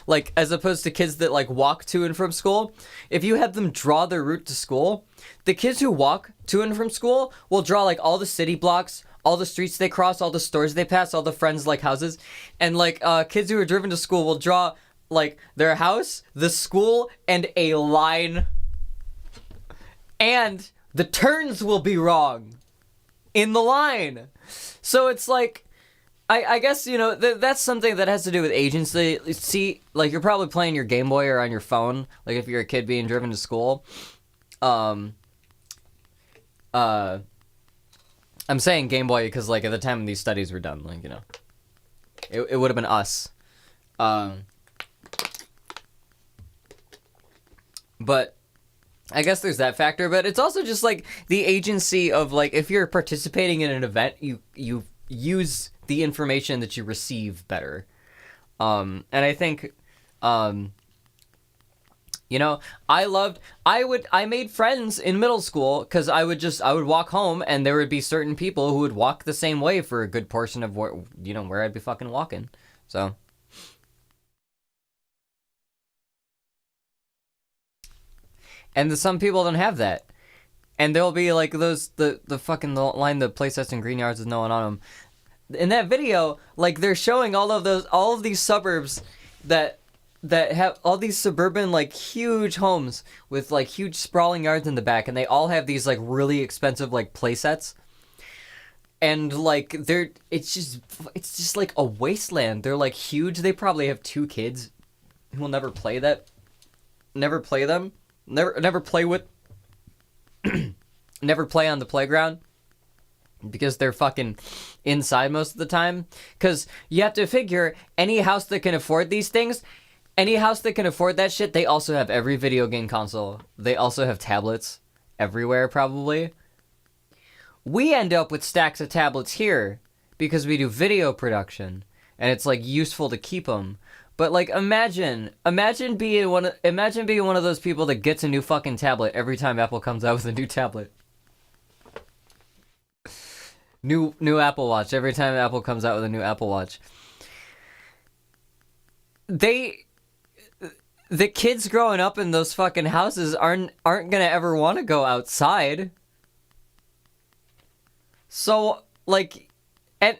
like, as opposed to kids that like walk to and from school, if you have them draw their route to school, the kids who walk to and from school will draw like all the city blocks, all the streets they cross, all the stores they pass, all the friends like houses, and like kids who are driven to school will draw like their house, the school, and a line, and the turns will be wrong in the line. So it's like, I guess, you know, that's something that has to do with agency. See, like, you're probably playing your Game Boy or on your phone, like if you're a kid being driven to school. I'm saying Game Boy because, like, at the time these studies were done, like, you know, it would have been us. But I guess there's that factor, but it's also just like the agency of like, if you're participating in an event, you use the information that you receive better. And I think, you know, I made friends in middle school because I would walk home and there would be certain people who would walk the same way for a good portion of where I'd be fucking walking. So. And some people don't have that. And there'll be like the fucking line, the playsets in Green Yards with no one on them. In that video, like, they're showing all of these suburbs that have all these suburban, like, huge homes with like huge sprawling yards in the back, and they all have these like really expensive like playsets. And like it's just like a wasteland. They're like huge. They probably have 2 kids who will never play them. Never play with never play on the playground because they're fucking inside most of the time. Because you have to figure, any house that can afford these things, any house that can afford that shit, they also have every video game console. They also have tablets everywhere, probably. We end up with stacks of tablets here because we do video production, and it's like useful to keep them. But like, imagine being one of those people that gets a new fucking tablet every time Apple comes out with a new tablet. New Apple Watch every time Apple comes out with a new Apple Watch. The kids growing up in those fucking houses aren't gonna ever want to go outside. So like, and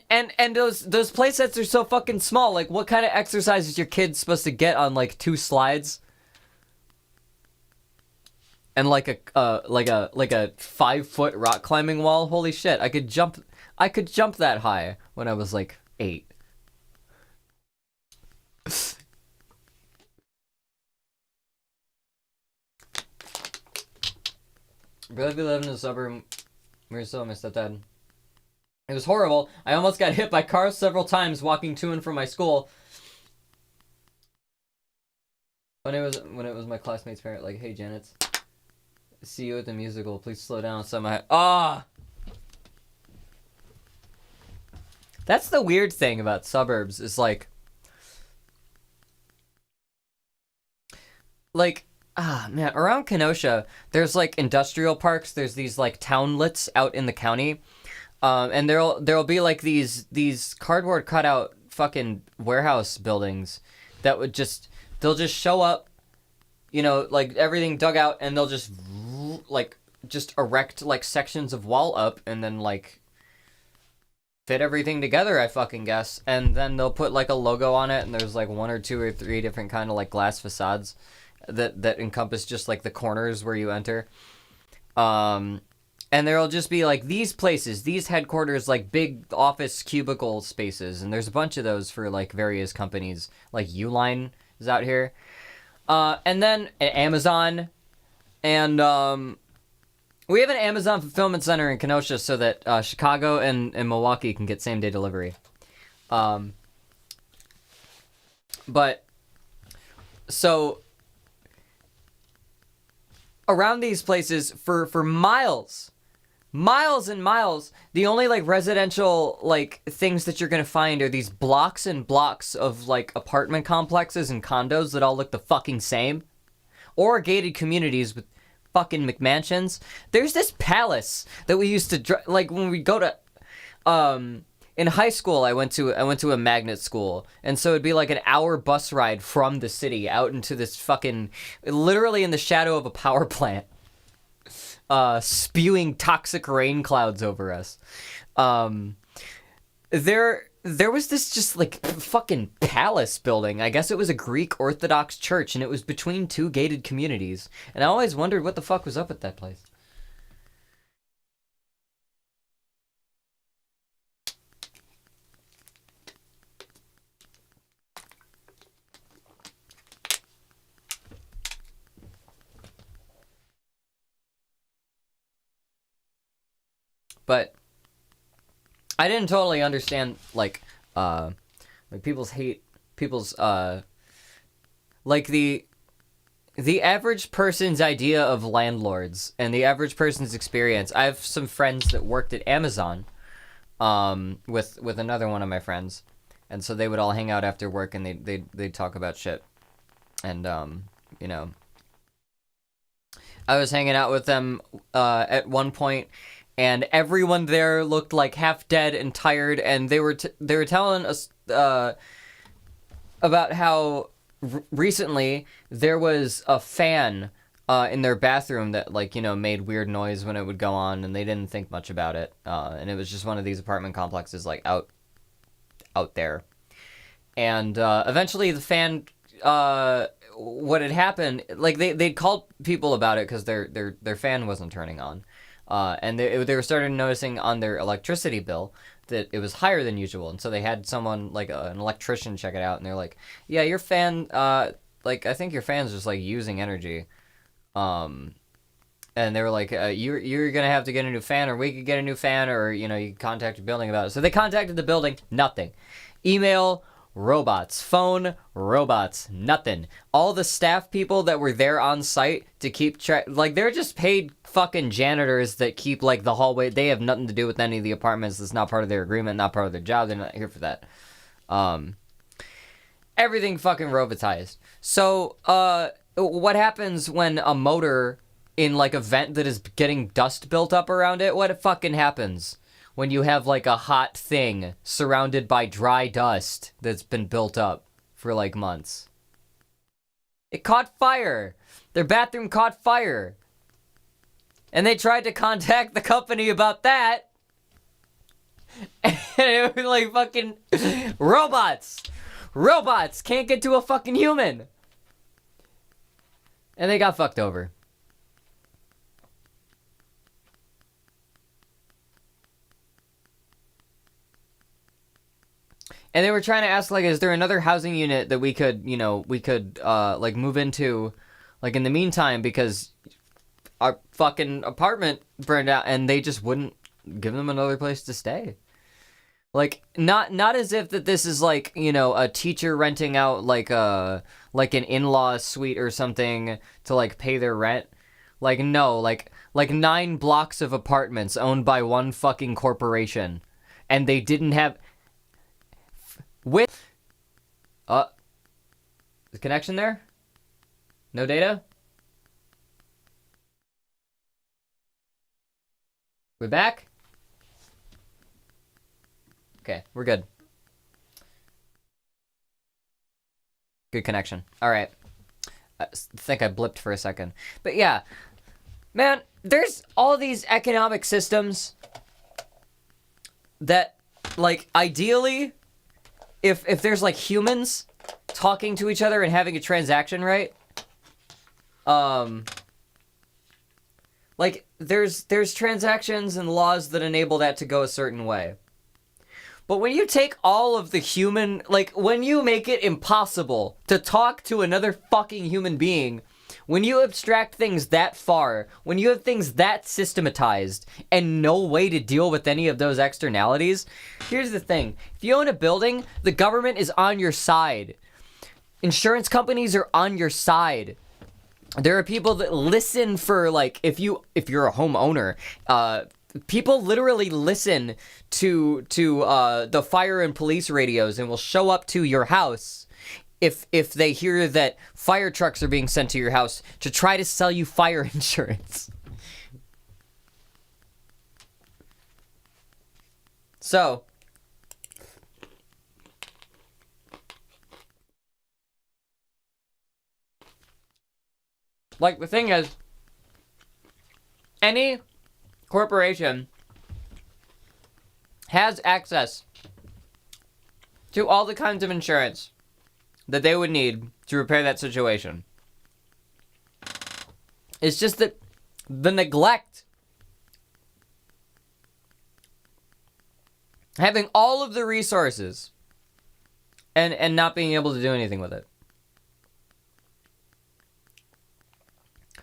those playsets are so fucking small. Like, what kind of exercise is your kid supposed to get on like 2 slides? And like a 5-foot rock climbing wall? Holy shit, I could jump that high when I was like 8. Really be living in a suburb. We're still my stepdad. It was horrible. I almost got hit by cars several times walking to and from my school. When it was my classmate's parent, like, hey Janet, see you at the musical. Please slow down. That's the weird thing about suburbs, is like, like, man, around Kenosha, there's like industrial parks. There's these like townlets out in the county, and there'll be like these cardboard cutout fucking warehouse buildings that would they'll just show up, you know, like everything dug out, and they'll just like just erect like sections of wall up, and then like fit everything together, I fucking guess, and then they'll put like a logo on it, and there's like 1 or 2 or 3 different kind of like glass facades that encompass just like the corners where you enter. And there'll just be like these places, these headquarters, like big office cubicle spaces, and there's a bunch of those for like various companies, like Uline is out here, and then Amazon, and we have an Amazon fulfillment center in Kenosha so that Chicago and Milwaukee can get same day delivery. But so around these places for miles and miles, the only like residential like things that you're gonna find are these blocks and blocks of like apartment complexes and condos that all look the fucking same, or gated communities with fucking McMansions. There's this palace that we used to like when we go to in high school. I went to a magnet school, and so it'd be like an hour bus ride from the city out into this fucking, literally in the shadow of a power plant, spewing toxic rain clouds over us. There was this just like fucking palace building. I guess it was a Greek Orthodox church, and it was between 2 gated communities. And I always wondered what the fuck was up at that place. But I didn't totally understand like people's like the average person's idea of landlords and the average person's experience. I have some friends that worked at Amazon with another one of my friends, and so they would all hang out after work, and they'd talk about shit. And you know, I was hanging out with them at one point, and everyone there looked like half dead and tired, and they were telling us about how recently there was a fan in their bathroom that, like, you know, made weird noise when it would go on, and they didn't think much about it, and it was just one of these apartment complexes like out there. And eventually the fan, what had happened, like they'd called people about it because their fan wasn't turning on. And they were starting noticing on their electricity bill that it was higher than usual. And so they had someone, like an electrician, check it out. And they're like, yeah, your fan, like, I think your fan's just, like, using energy. And they were like, you're going to have to get a new fan, or we could get a new fan, or, you know, you contact your building about it. So they contacted the building, nothing. Email, robots. Phone, robots. Nothing. All the staff people that were there on site to keep track, like, they're just paid fucking janitors that keep, like, the hallway. They have nothing to do with any of the apartments. That's not part of their agreement, not part of their job. They're not here for that. Everything fucking robotized. So, what happens when a motor in, like, a vent that is getting dust built up around it? What fucking happens when you have, like, a hot thing surrounded by dry dust that's been built up for, like, months? It caught fire. Their bathroom caught fire. And they tried to contact the company about that. And it was like fucking robots. Robots can't get to a fucking human. And they got fucked over. And they were trying to ask, like, is there another housing unit that we could, you know, like, move into, like, in the meantime, because our fucking apartment burned out, and they just wouldn't give them another place to stay. Like, not as if that this is, like, you know, a teacher renting out, like, an in-law suite or something to, like, pay their rent. Like, no, like 9 blocks of apartments owned by one fucking corporation, and they didn't have... With... the connection there? No data? We back? Okay, we're good. Good connection. All right. I think I blipped for a second. But yeah, man, there's all these economic systems that, like, ideally, if there's, like, humans talking to each other and having a transaction, right? Like, there's transactions and laws that enable that to go a certain way. But when you take all of the human, like, when you make it impossible to talk to another fucking human being, when you abstract things that far, when you have things that systematized and no way to deal with any of those externalities, here's the thing. If you own a building, the government is on your side. Insurance companies are on your side. There are people that listen for, like, if you're a homeowner, people literally listen to the fire and police radios and will show up to your house if they hear that fire trucks are being sent to your house to try to sell you fire insurance. So, like, the thing is, any corporation has access to all the kinds of insurance that they would need to repair that situation. It's just that the neglect, having all of the resources and not being able to do anything with it.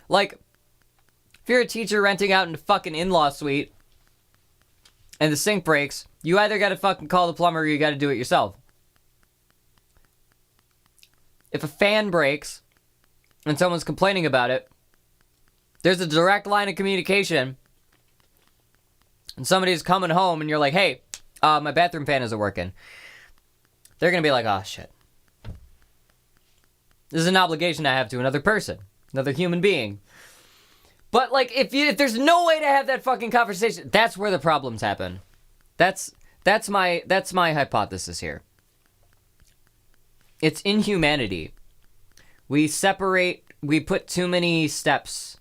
Like, if you're a teacher renting out in a fucking in-law suite and the sink breaks, you either gotta fucking call the plumber or you gotta do it yourself. If a fan breaks and someone's complaining about it, there's a direct line of communication and somebody's coming home and you're like, hey, my bathroom fan isn't working. They're gonna be like, oh shit. This is an obligation I have to another person, another human being. But, like, if there's no way to have that fucking conversation, that's where the problems happen. That's my hypothesis here. It's inhumanity. We put too many steps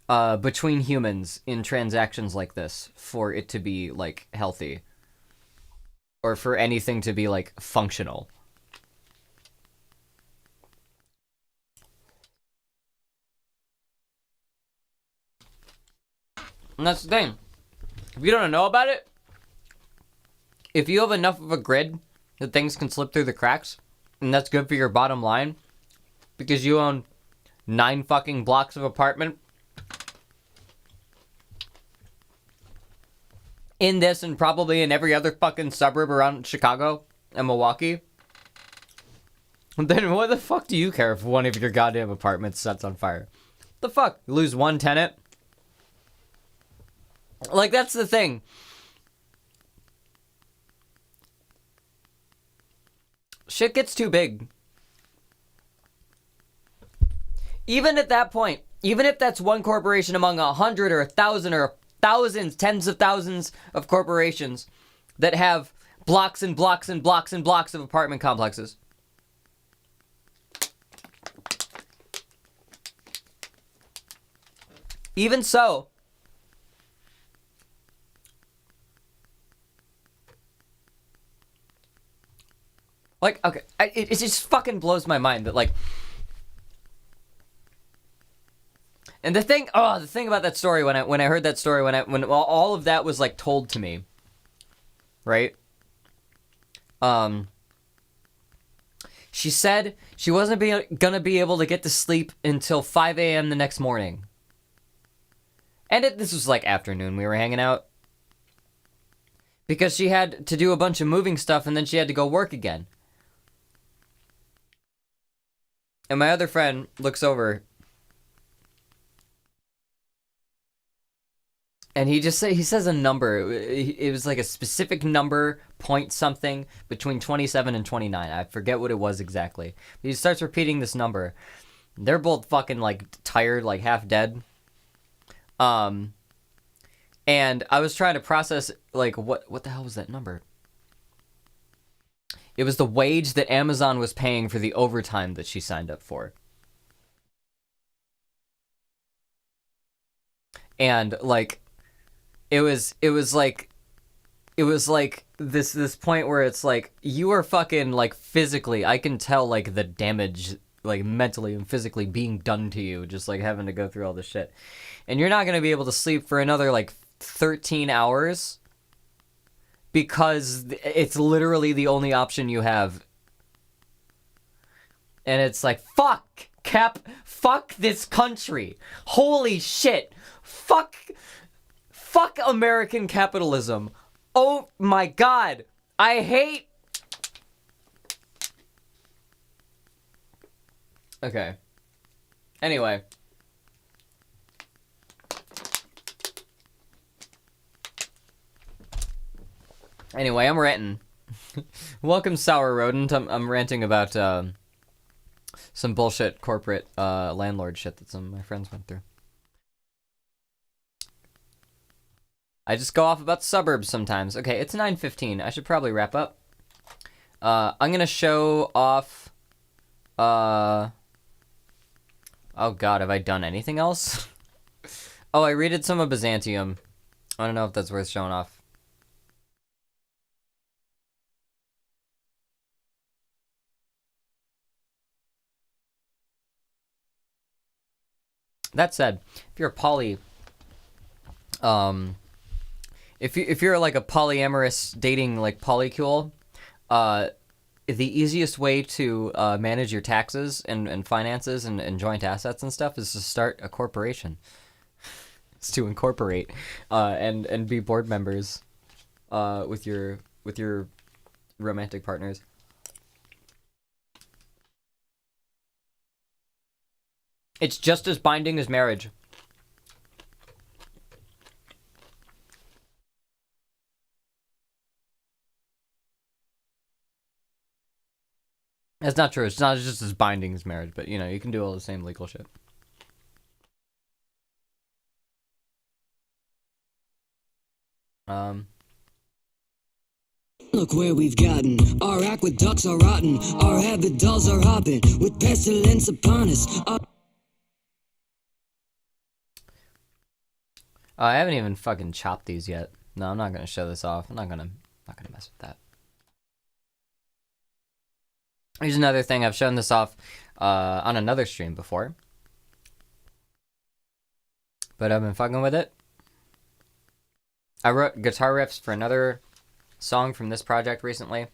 between humans in transactions like this for it to be, like, healthy. Or for anything to be, like, functional. And that's the thing. If you don't know about it, if you have enough of a grid that things can slip through the cracks, and that's good for your bottom line, because you own 9 fucking blocks of apartment in this and probably in every other fucking suburb around Chicago and Milwaukee, then what the fuck do you care if one of your goddamn apartments sets on fire? The fuck? You lose one tenant? Like, that's the thing. Shit gets too big. Even at that point, even if that's one corporation among 100 or 1,000 or thousands, tens of thousands of corporations that have blocks and blocks and blocks and blocks of apartment complexes. Even so, like, okay, it just fucking blows my mind that, like, and the thing about that story when I heard that story when all of that was, like, told to me, right? She said she wasn't gonna be able to get to sleep until 5 a.m. the next morning, and this was like afternoon. We were hanging out because she had to do a bunch of moving stuff, and then she had to go work again. And my other friend looks over, and he says a number. It was like a specific number, point something, between 27 and 29. I forget what it was exactly. He starts repeating this number. They're both fucking like tired, like half dead. And I was trying to process like what the hell was that number? It was the wage that Amazon was paying for the overtime that she signed up for. And like it was like this point where it's like you are fucking like physically, I can tell like the damage like mentally and physically being done to you just like having to go through all this shit. And you're not going to be able to sleep for another like 13 hours because it's literally the only option you have. And it's like, fuck, Cap, fuck this country. Holy shit. Fuck American capitalism. Oh my God. I hate... Okay. Anyway. I'm ranting. Welcome, Sour Rodent. I'm ranting about some bullshit corporate landlord shit that some of my friends went through. I just go off about suburbs sometimes. Okay, it's 9:15. I should probably wrap up. I'm gonna show off... Oh god, have I done anything else? Oh, I raided some of Byzantium. I don't know if that's worth showing off. That said, if you're a poly... If you're like a polyamorous dating like polycule, the easiest way to manage your taxes and finances and joint assets and stuff is to start a corporation. It's to incorporate and be board members with your romantic partners. It's just as binding as marriage. That's not true. It's not just as binding as marriage, but, you know, you can do all the same legal shit. Look where we've gotten. Our aqueducts are rotten. Our habit dolls are hopping with pestilence upon us. I haven't even fucking chopped these yet. No, I'm not gonna show this off. I'm not gonna mess with that. Here's another thing. I've shown this off on another stream before, but I've been fucking with it. I wrote guitar riffs for another song from this project recently.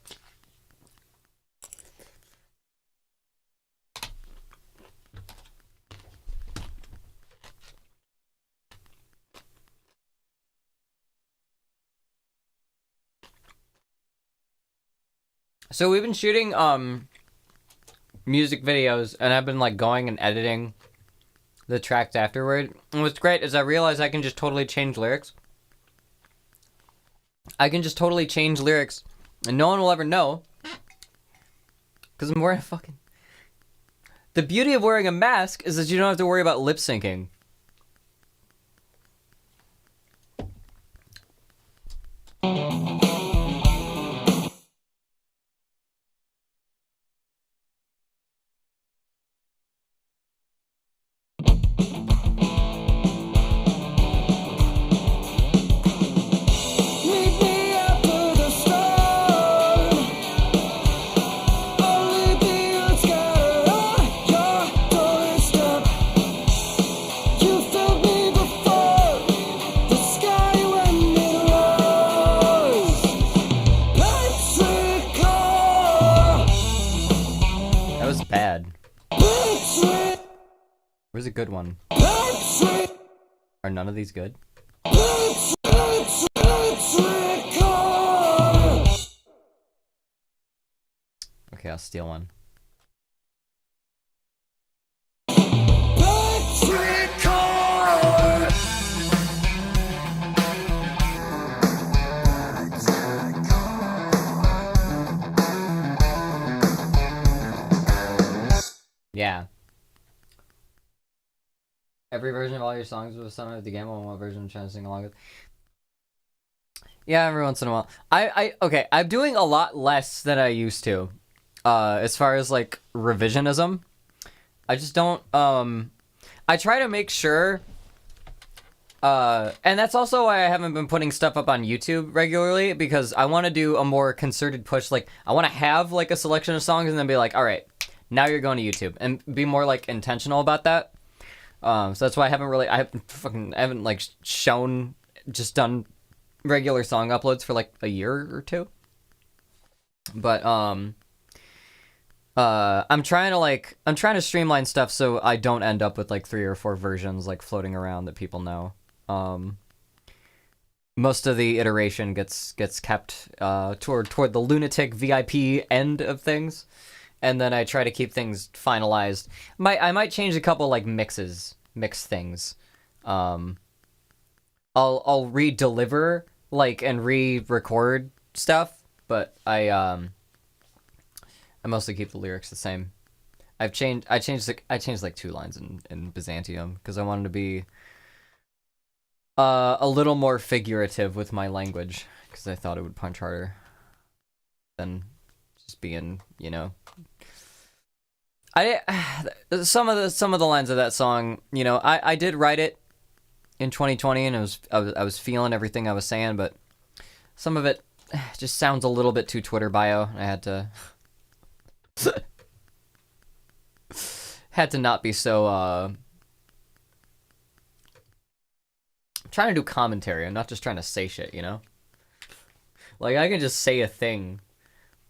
So we've been shooting music videos, and I've been like going and editing the tracks afterward. And what's great is I realize I can just totally change lyrics. I can just totally change lyrics, and no one will ever know, because I'm wearing a fucking... The beauty of wearing a mask is that you don't have to worry about lip syncing. Where's a good one? Are none of these good? Okay, I'll steal one. Yeah. Every version of all your songs with some of the game on what version I'm trying to sing along with. Yeah, every once in a while. Okay, I'm doing a lot less than I used to. As far as like revisionism. I just don't I try to make sure and that's also why I haven't been putting stuff up on YouTube regularly, because I want to do a more concerted push. Like, I want to have like a selection of songs and then be like, all right, now you're going to YouTube, and be more like intentional about that. So that's why I haven't like just done regular song uploads for like a year or two. But I'm trying to streamline stuff so I don't end up with like 3 or 4 versions like floating around that people know. Most of the iteration gets kept toward the lunatic VIP end of things, and then I try to keep things finalized. I might change a couple like mix things. I'll re-deliver like and re-record stuff, but I mostly keep the lyrics the same. I changed like 2 lines in Byzantium because I wanted to be a little more figurative with my language, because I thought it would punch harder than just being, you know. Some of the lines of that song, you know, I did write it in 2020, and I was feeling everything I was saying, but some of it just sounds a little bit too Twitter bio. I had to not be so trying to do commentary. I'm not just trying to say shit, you know? Like, I can just say a thing,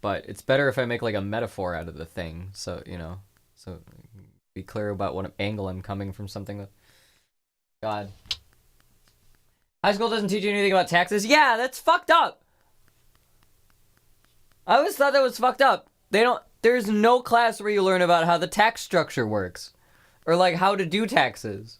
but it's better if I make like a metaphor out of the thing, so, you know, so be clear about what angle I'm coming from something with. God. High school doesn't teach you anything about taxes? Yeah, that's fucked up! I always thought that was fucked up. There's no class where you learn about how the tax structure works, or like how to do taxes.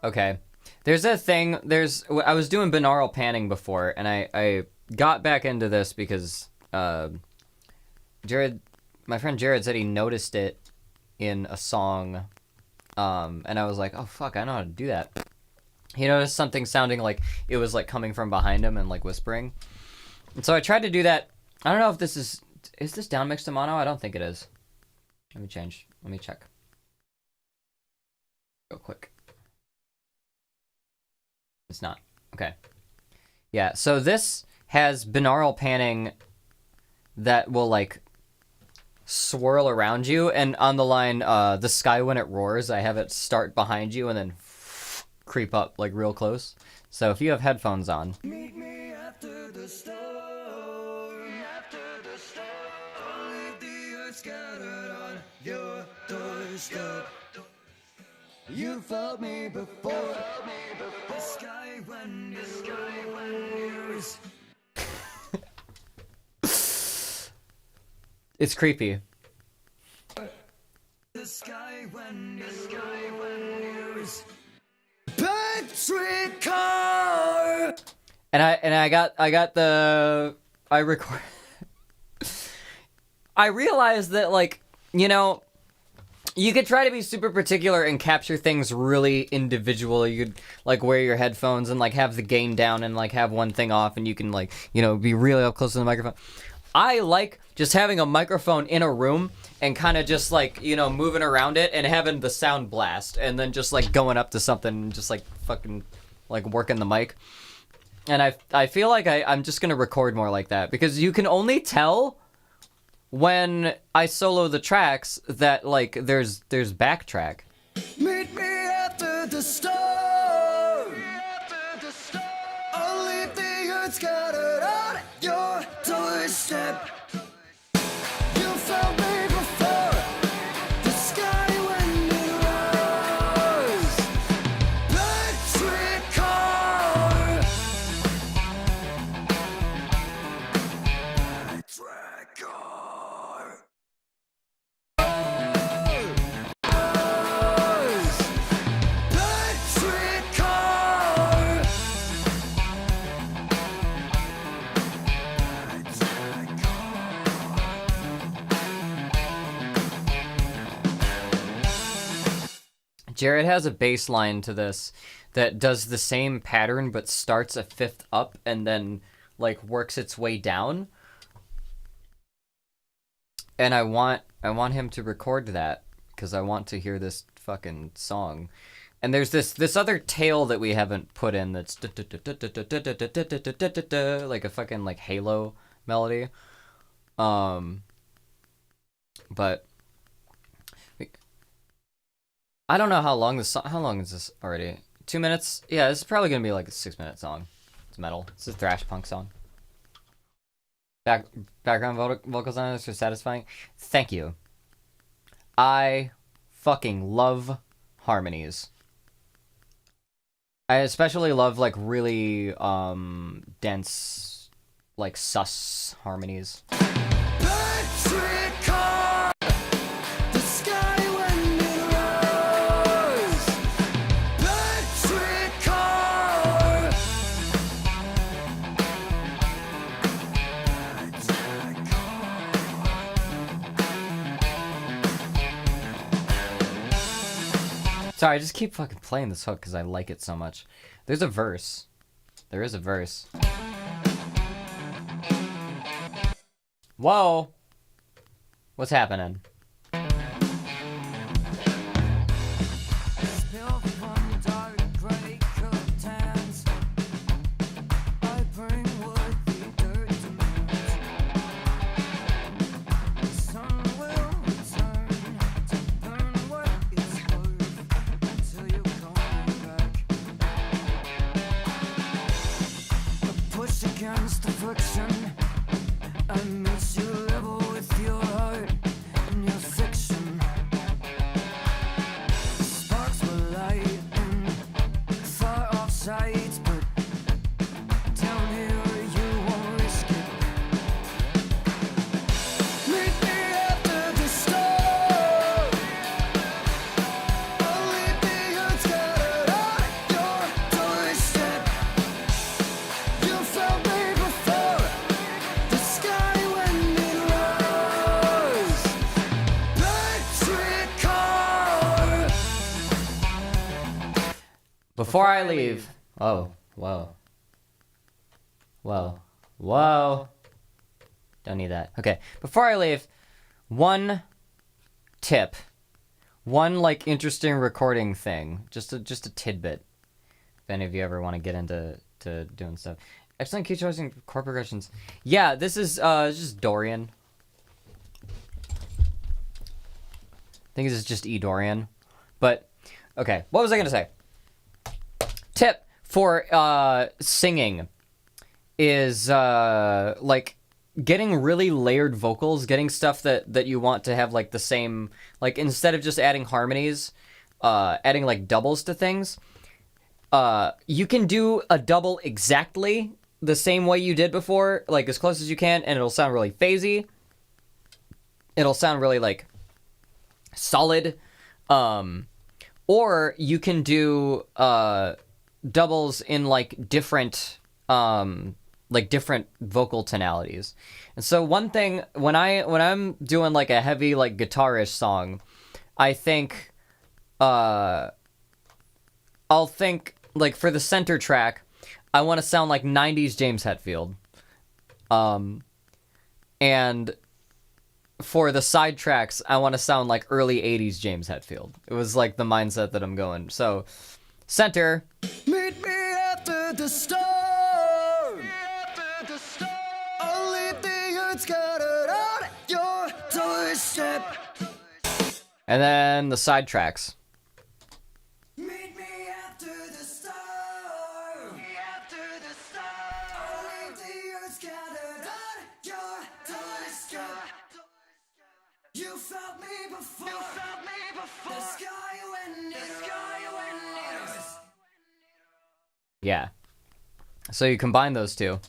Okay. There's a thing, I was doing binaural panning before, and I got back into this because my friend Jared said he noticed it in a song, and I was like, oh fuck, I know how to do that. He noticed something sounding like it was like coming from behind him and like whispering. And so I tried to do that. I don't know if this is this down mixed to mono? I don't think it is. Let me check. Real quick. It's not. Okay. Yeah, so this has binaural panning that will like swirl around you, and on the line the sky when it roars, I have it start behind you and then creep up like real close. So if you have headphones on, meet me after the storm, leave the earth scattered on your doorstep. You felt me before. The sky when it roars. It's creepy. The sky when it roars. Patrick Carr. And I record. I realized that, like, you know, You could try to be super particular and capture things really individual. You could like wear your headphones and like have the gain down and like have one thing off, and you can like, you know, be really up close to the microphone. I like just having a microphone in a room and kind of just like, you know, moving around it and having the sound blast, and then just like going up to something and just like fucking like working the mic. And I feel like I'm just gonna record more like that, because you can only tell when I solo the tracks that like there's backtrack. Meet me after the storm. I'll leave the earth scattered on your doorstep. You found me before the sky when it rose. Electric car. Electric car. Electric car. Jared has a bass line to this that does the same pattern but starts a fifth up and then like works its way down. And I want him to record that because I want to hear this fucking song. And there's this other tail that we haven't put in that's like a fucking like Halo melody. But I don't know how long this song, how long is this already? 2 minutes? Yeah, this is probably gonna be like a 6-minute song. It's metal. It's a thrash punk song. Background vocals on this are satisfying. Thank you. I fucking love harmonies. I especially love like really dense, like sus harmonies. Electric car. The sky when it rose. Electric car. Electric Sorry, I just keep fucking playing this hook because I like it so much. There's a verse. There is a verse. Whoa! What's happening? Spill from dark gray curtains. I bring what the dirt demands. The sun will return to burn what it's worth until you come back. A push against the friction. I meet you level with your heart and your fiction. Sparks will light in far off sights, but down here you won't risk it. Meet me after the storm. I'll leave the earth scattered on your doorstep. You found me before the sky when it rose. Electric car. Before I leave. Oh, whoa. Whoa. Whoa. Don't need that. Okay. Before I leave, one tip. One like interesting recording thing. Just a tidbit. If any of you ever want to get into doing stuff. Excellent key choice and chord progressions. Yeah, this is just Dorian. I think this is just E Dorian. But okay, what was I gonna say? Tip for singing is like getting really layered vocals, getting stuff that you want to have like the same, like instead of just adding harmonies, adding like doubles to things. You can do a double exactly the same way you did before, like as close as you can, and it'll sound really phasey. It'll sound really like solid. Or you can do doubles in like different vocal tonalities. And so one thing when I'm doing like a heavy like guitarish song, I think, I'll think, like, for the center track, I want to sound like 90s James Hetfield. And for the side tracks, I want to sound like early 80s James Hetfield. It was like the mindset that I'm going. So, center. Meet me after the storm. Only the earth scattered on your doorstep. And then the side tracks. Meet me after the storm. Only the earth scattered on your doorstep. You felt me before. The sky when it rose. Yeah. So you combine those two.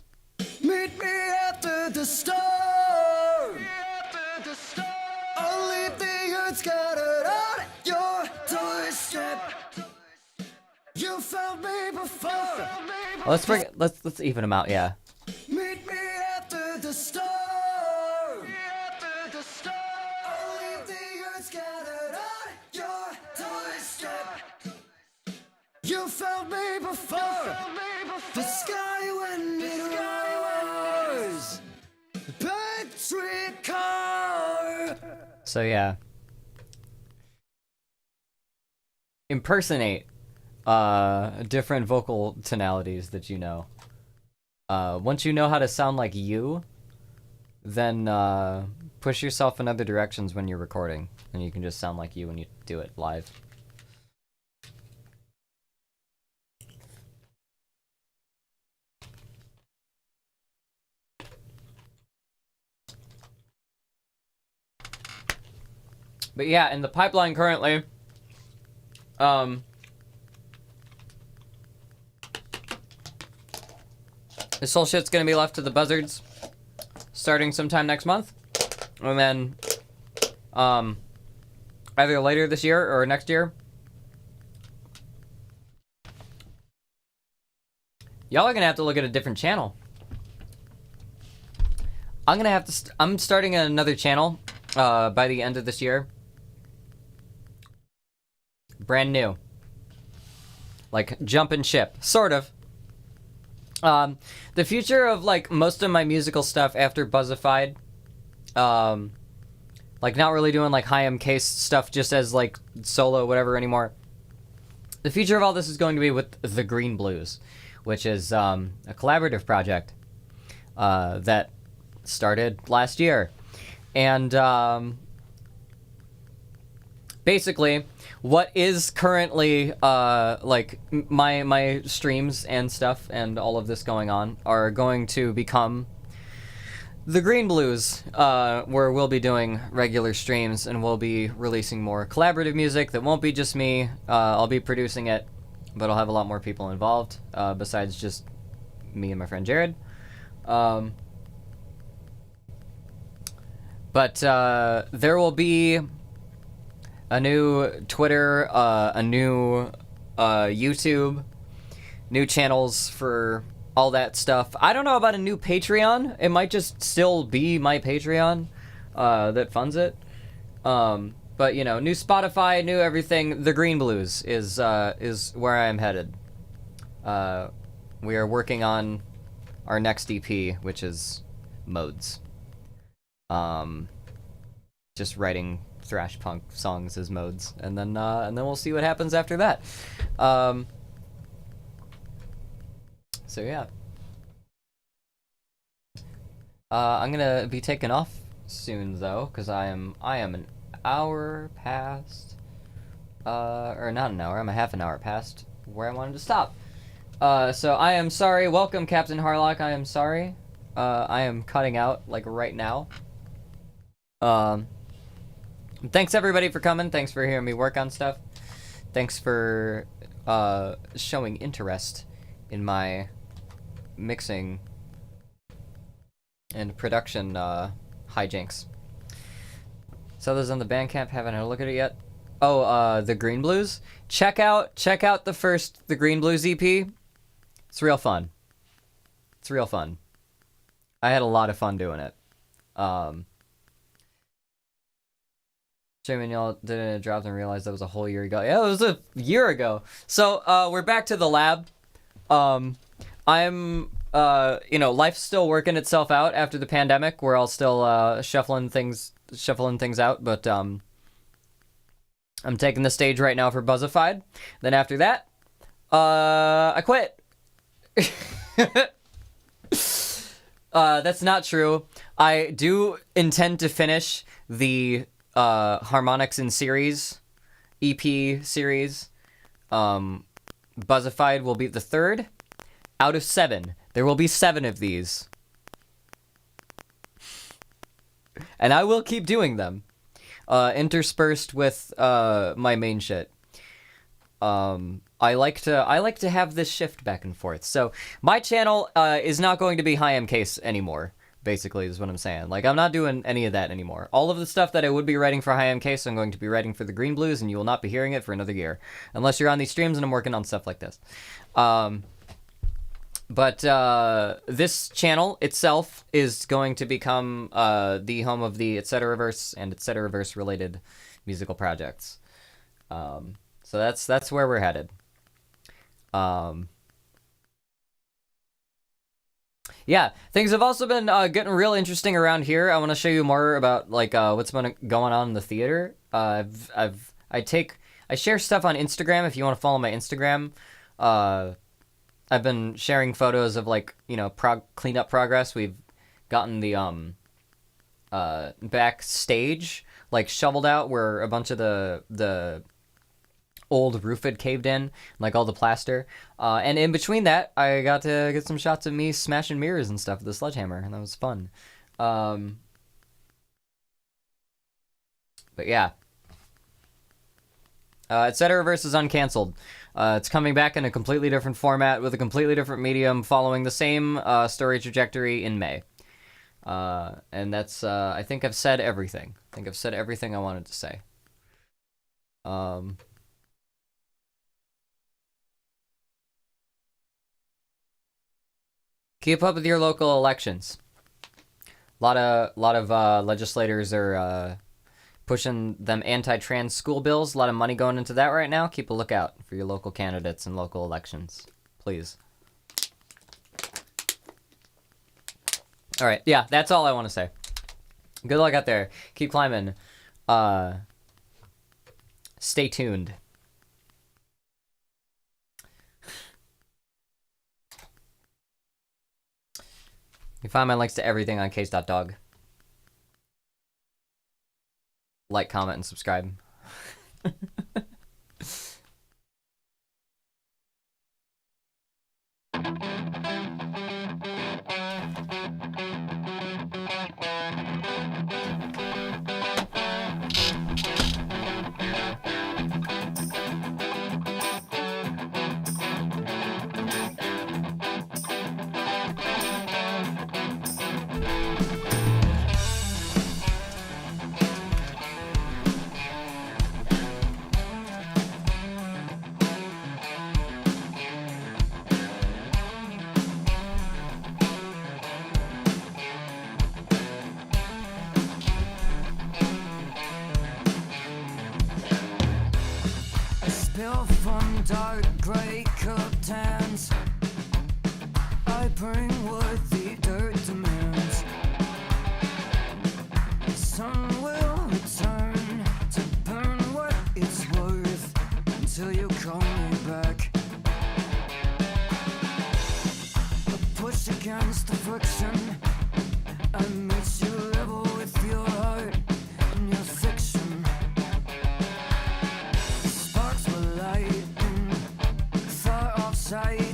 Meet me after the storm. Only the earth scattered on your doorstep. You felt me before. Well, let's even them out, yeah. Meet me after the storm. Only the earth scattered on your doorstep. You felt me before. The sky when it rose. Patrick Carr. So yeah. Impersonate different vocal tonalities that you know. Once you know how to sound like you, then push yourself in other directions when you're recording, and you can just sound like you when you do it live. But yeah, in the pipeline currently, this whole shit's gonna be left to the buzzards starting sometime next month. And then, either later this year or next year, y'all are gonna have to look at a different channel. I'm gonna have to, I'm starting another channel, by the end of this year. Brand new. Like, jumping ship. Sort of. The future of, like, most of my musical stuff after Buzzified, like, not really doing, like, high-end case stuff just as, like, solo, whatever anymore. The future of all this is going to be with The Green Blues, which is, a collaborative project, that started last year. And, basically, what is currently like my streams and stuff and all of this going on are going to become the Green Blues, where we'll be doing regular streams and we'll be releasing more collaborative music that won't be just me. I'll be producing it, but I'll have a lot more people involved besides just me and my friend Jared. But there will be a new Twitter, a new YouTube, new channels for all that stuff. I don't know about a new Patreon. It might just still be my Patreon that funds it. But, you know, new Spotify, new everything. The Green Blues is where I am headed. We are working on our next EP, which is Modes. Just writing thrash punk songs as modes, and then we'll see what happens after that. So yeah, I'm gonna be taking off soon though, because I am an hour past, or not an hour. I'm a half an hour past where I wanted to stop. So I am sorry. Welcome, Captain Harlock. I am sorry. I am cutting out like right now. Thanks everybody for coming. Thanks for hearing me work on stuff. Thanks for showing interest in my mixing and production hijinks. So those on the Bandcamp, haven't had a look at it yet. Oh, the Green Blues. Check out the Green Blues EP. It's real fun. It's real fun. I had a lot of fun doing it. Streaming y'all didn't it dropped and realized that was a whole year ago. Yeah, it was a year ago. So we're back to the lab. I'm life's still working itself out after the pandemic. We're all still shuffling things out, but I'm taking the stage right now for Buzzified. Then after that, I quit. That's not true. I do intend to finish the Harmonix in Series EP series. Buzzified will be the 3rd out of 7. There will be 7 of these. And I will keep doing them. Interspersed with my main shit. I like to have this shift back and forth. So my channel is not going to be High M Case anymore. Basically, is what I'm saying. Like, I'm not doing any of that anymore. All of the stuff that I would be writing for High M Case, I'm going to be writing for the Green Blues, and you will not be hearing it for another year, unless you're on these streams and I'm working on stuff like this. But this channel itself is going to become the home of the Etceteraverse and Etceteraverse related musical projects. So that's where we're headed. Yeah, things have also been getting real interesting around here. I want to show you more about like what's been going on in the theater. I share stuff on Instagram if you want to follow my Instagram. I've been sharing photos of like, cleanup progress. We've gotten the backstage like shoveled out where a bunch of the old roof had caved in, like all the plaster. And in between that, I got to get some shots of me smashing mirrors and stuff with the sledgehammer, and that was fun. But yeah. Etceteraverse is uncanceled. It's coming back in a completely different format with a completely different medium, following the same story trajectory in May. And that's, I think I've said everything. I think I've said everything I wanted to say. Keep up with your local elections. A lot of legislators are pushing them anti-trans school bills. A lot of money going into that right now. Keep a lookout for your local candidates and local elections, please. All right, yeah, that's all I want to say. Good luck out there. Keep climbing. Stay tuned. You find my links to everything on case.dog. Like, comment, and subscribe. Spill from dark grey curtains. I bring what the dirt demands. The sun will return to burn what it's worth until you call me back. A push against the friction. I meet you level with your heart and your fiction. Sparks will light far offside.